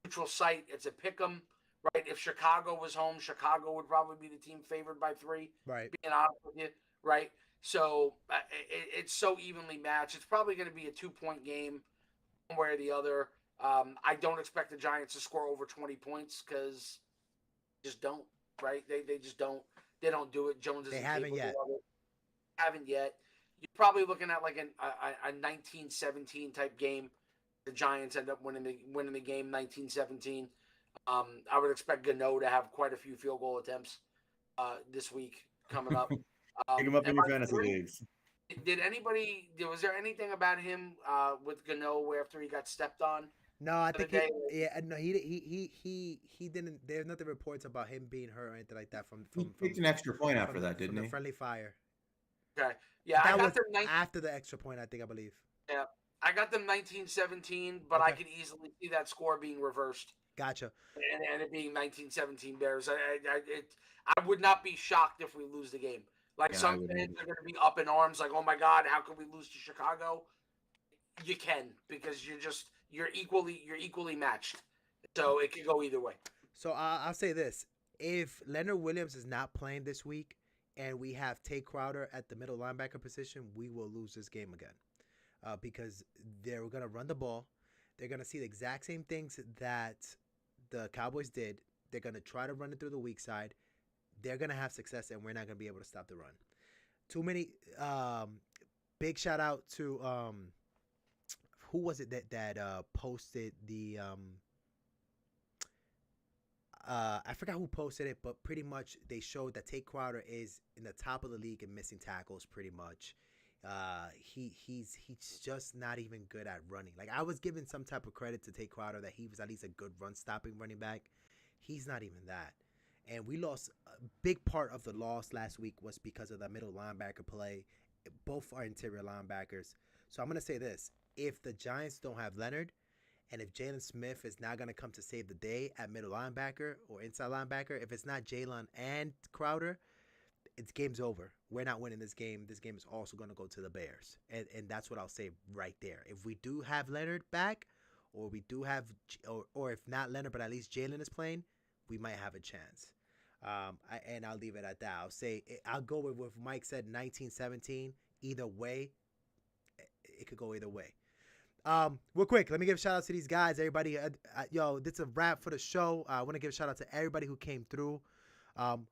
Speaker 2: neutral site, it's a pick 'em. Right, if Chicago was home, Chicago would probably be the team favored by 3.
Speaker 1: Right.
Speaker 2: Being honest with you, right? So it's so evenly matched. It's probably going to be a 2-point game, one way or the other. I don't expect the Giants to score over 20 points because just don't. Right? They just don't. They don't do it. Jones isn't
Speaker 1: haven't
Speaker 2: capable
Speaker 1: yet.
Speaker 2: of it. Haven't yet. You're probably looking at like a 19-17 type game. The Giants end up winning the game 19-17. I would expect Gano to have quite a few field goal attempts this week coming up.
Speaker 4: Pick him up in your fantasy leagues.
Speaker 2: Was there anything about him with Gano after he got stepped on?
Speaker 1: No, I think he didn't. There's nothing reports about him being hurt or anything like that from
Speaker 4: He kicked an extra point after that, didn't
Speaker 1: from
Speaker 4: he?
Speaker 1: the friendly fire.
Speaker 2: Okay, yeah,
Speaker 1: That was after the extra point, I believe.
Speaker 2: Yeah, I got them 19-17, but
Speaker 1: Okay.
Speaker 2: I could easily see that score being reversed.
Speaker 1: Gotcha.
Speaker 2: and it being 1917 Bears. I would not be shocked if we lose the game. Like,
Speaker 4: Yeah, I
Speaker 2: some
Speaker 4: wouldn't
Speaker 2: fans
Speaker 4: either.
Speaker 2: are going to be up in arms, like, oh my God, how could we lose to Chicago? You can, because you're equally matched. So it could go either way.
Speaker 1: So I'll say this: if Leonard Williams is not playing this week, and we have Tay Crowder at the middle linebacker position, we will lose this game again, because they're gonna run the ball. They're gonna see the exact same things that the Cowboys did. They're gonna try to run it through the weak side. They're gonna have success, and we're not gonna be able to stop the run. Too many. Big shout out to who was it that posted the I forgot who posted it, but pretty much they showed that Tay Crowder is in the top of the league in missing tackles. Pretty much, he's just not even good at running. Like, I was giving some type of credit to Tay Crowder that he was at least a good run stopping running back. He's not even that, and we lost. A big part of the loss last week was because of the middle linebacker play. Both are interior linebackers. So I'm gonna say this: if the Giants don't have Leonard, and if Jalen Smith is not going to come to save the day at middle linebacker or inside linebacker, if it's not Jalen and Crowder, it's game's over. We're not winning this game. This game is also going to go to the Bears. And that's what I'll say right there. If we do have Leonard back, or we do have, or if not Leonard, but at least Jalen is playing, we might have a chance. And I'll leave it at that. I'll go with what Mike said, 1917. Either way, it could go either way. Real quick, let me give a shout out to these guys, everybody. Yo, this is a wrap for the show. I want to give a shout out to everybody who came through.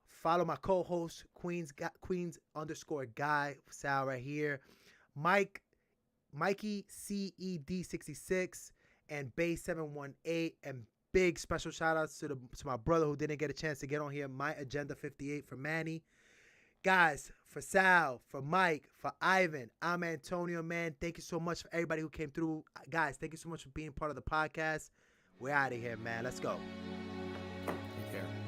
Speaker 1: Follow my co-host, Queens _ guy, Sal right here, Mikey CED66 and Bay 718, and big special shout outs to my brother who didn't get a chance to get on here, My Agenda 58 for Manny. Guys, for Sal, for Mike, for Ivan, I'm Antonio, man. Thank you so much for everybody who came through. Guys, thank you so much for being part of the podcast. We're out of here, man. Let's go.
Speaker 4: Take care.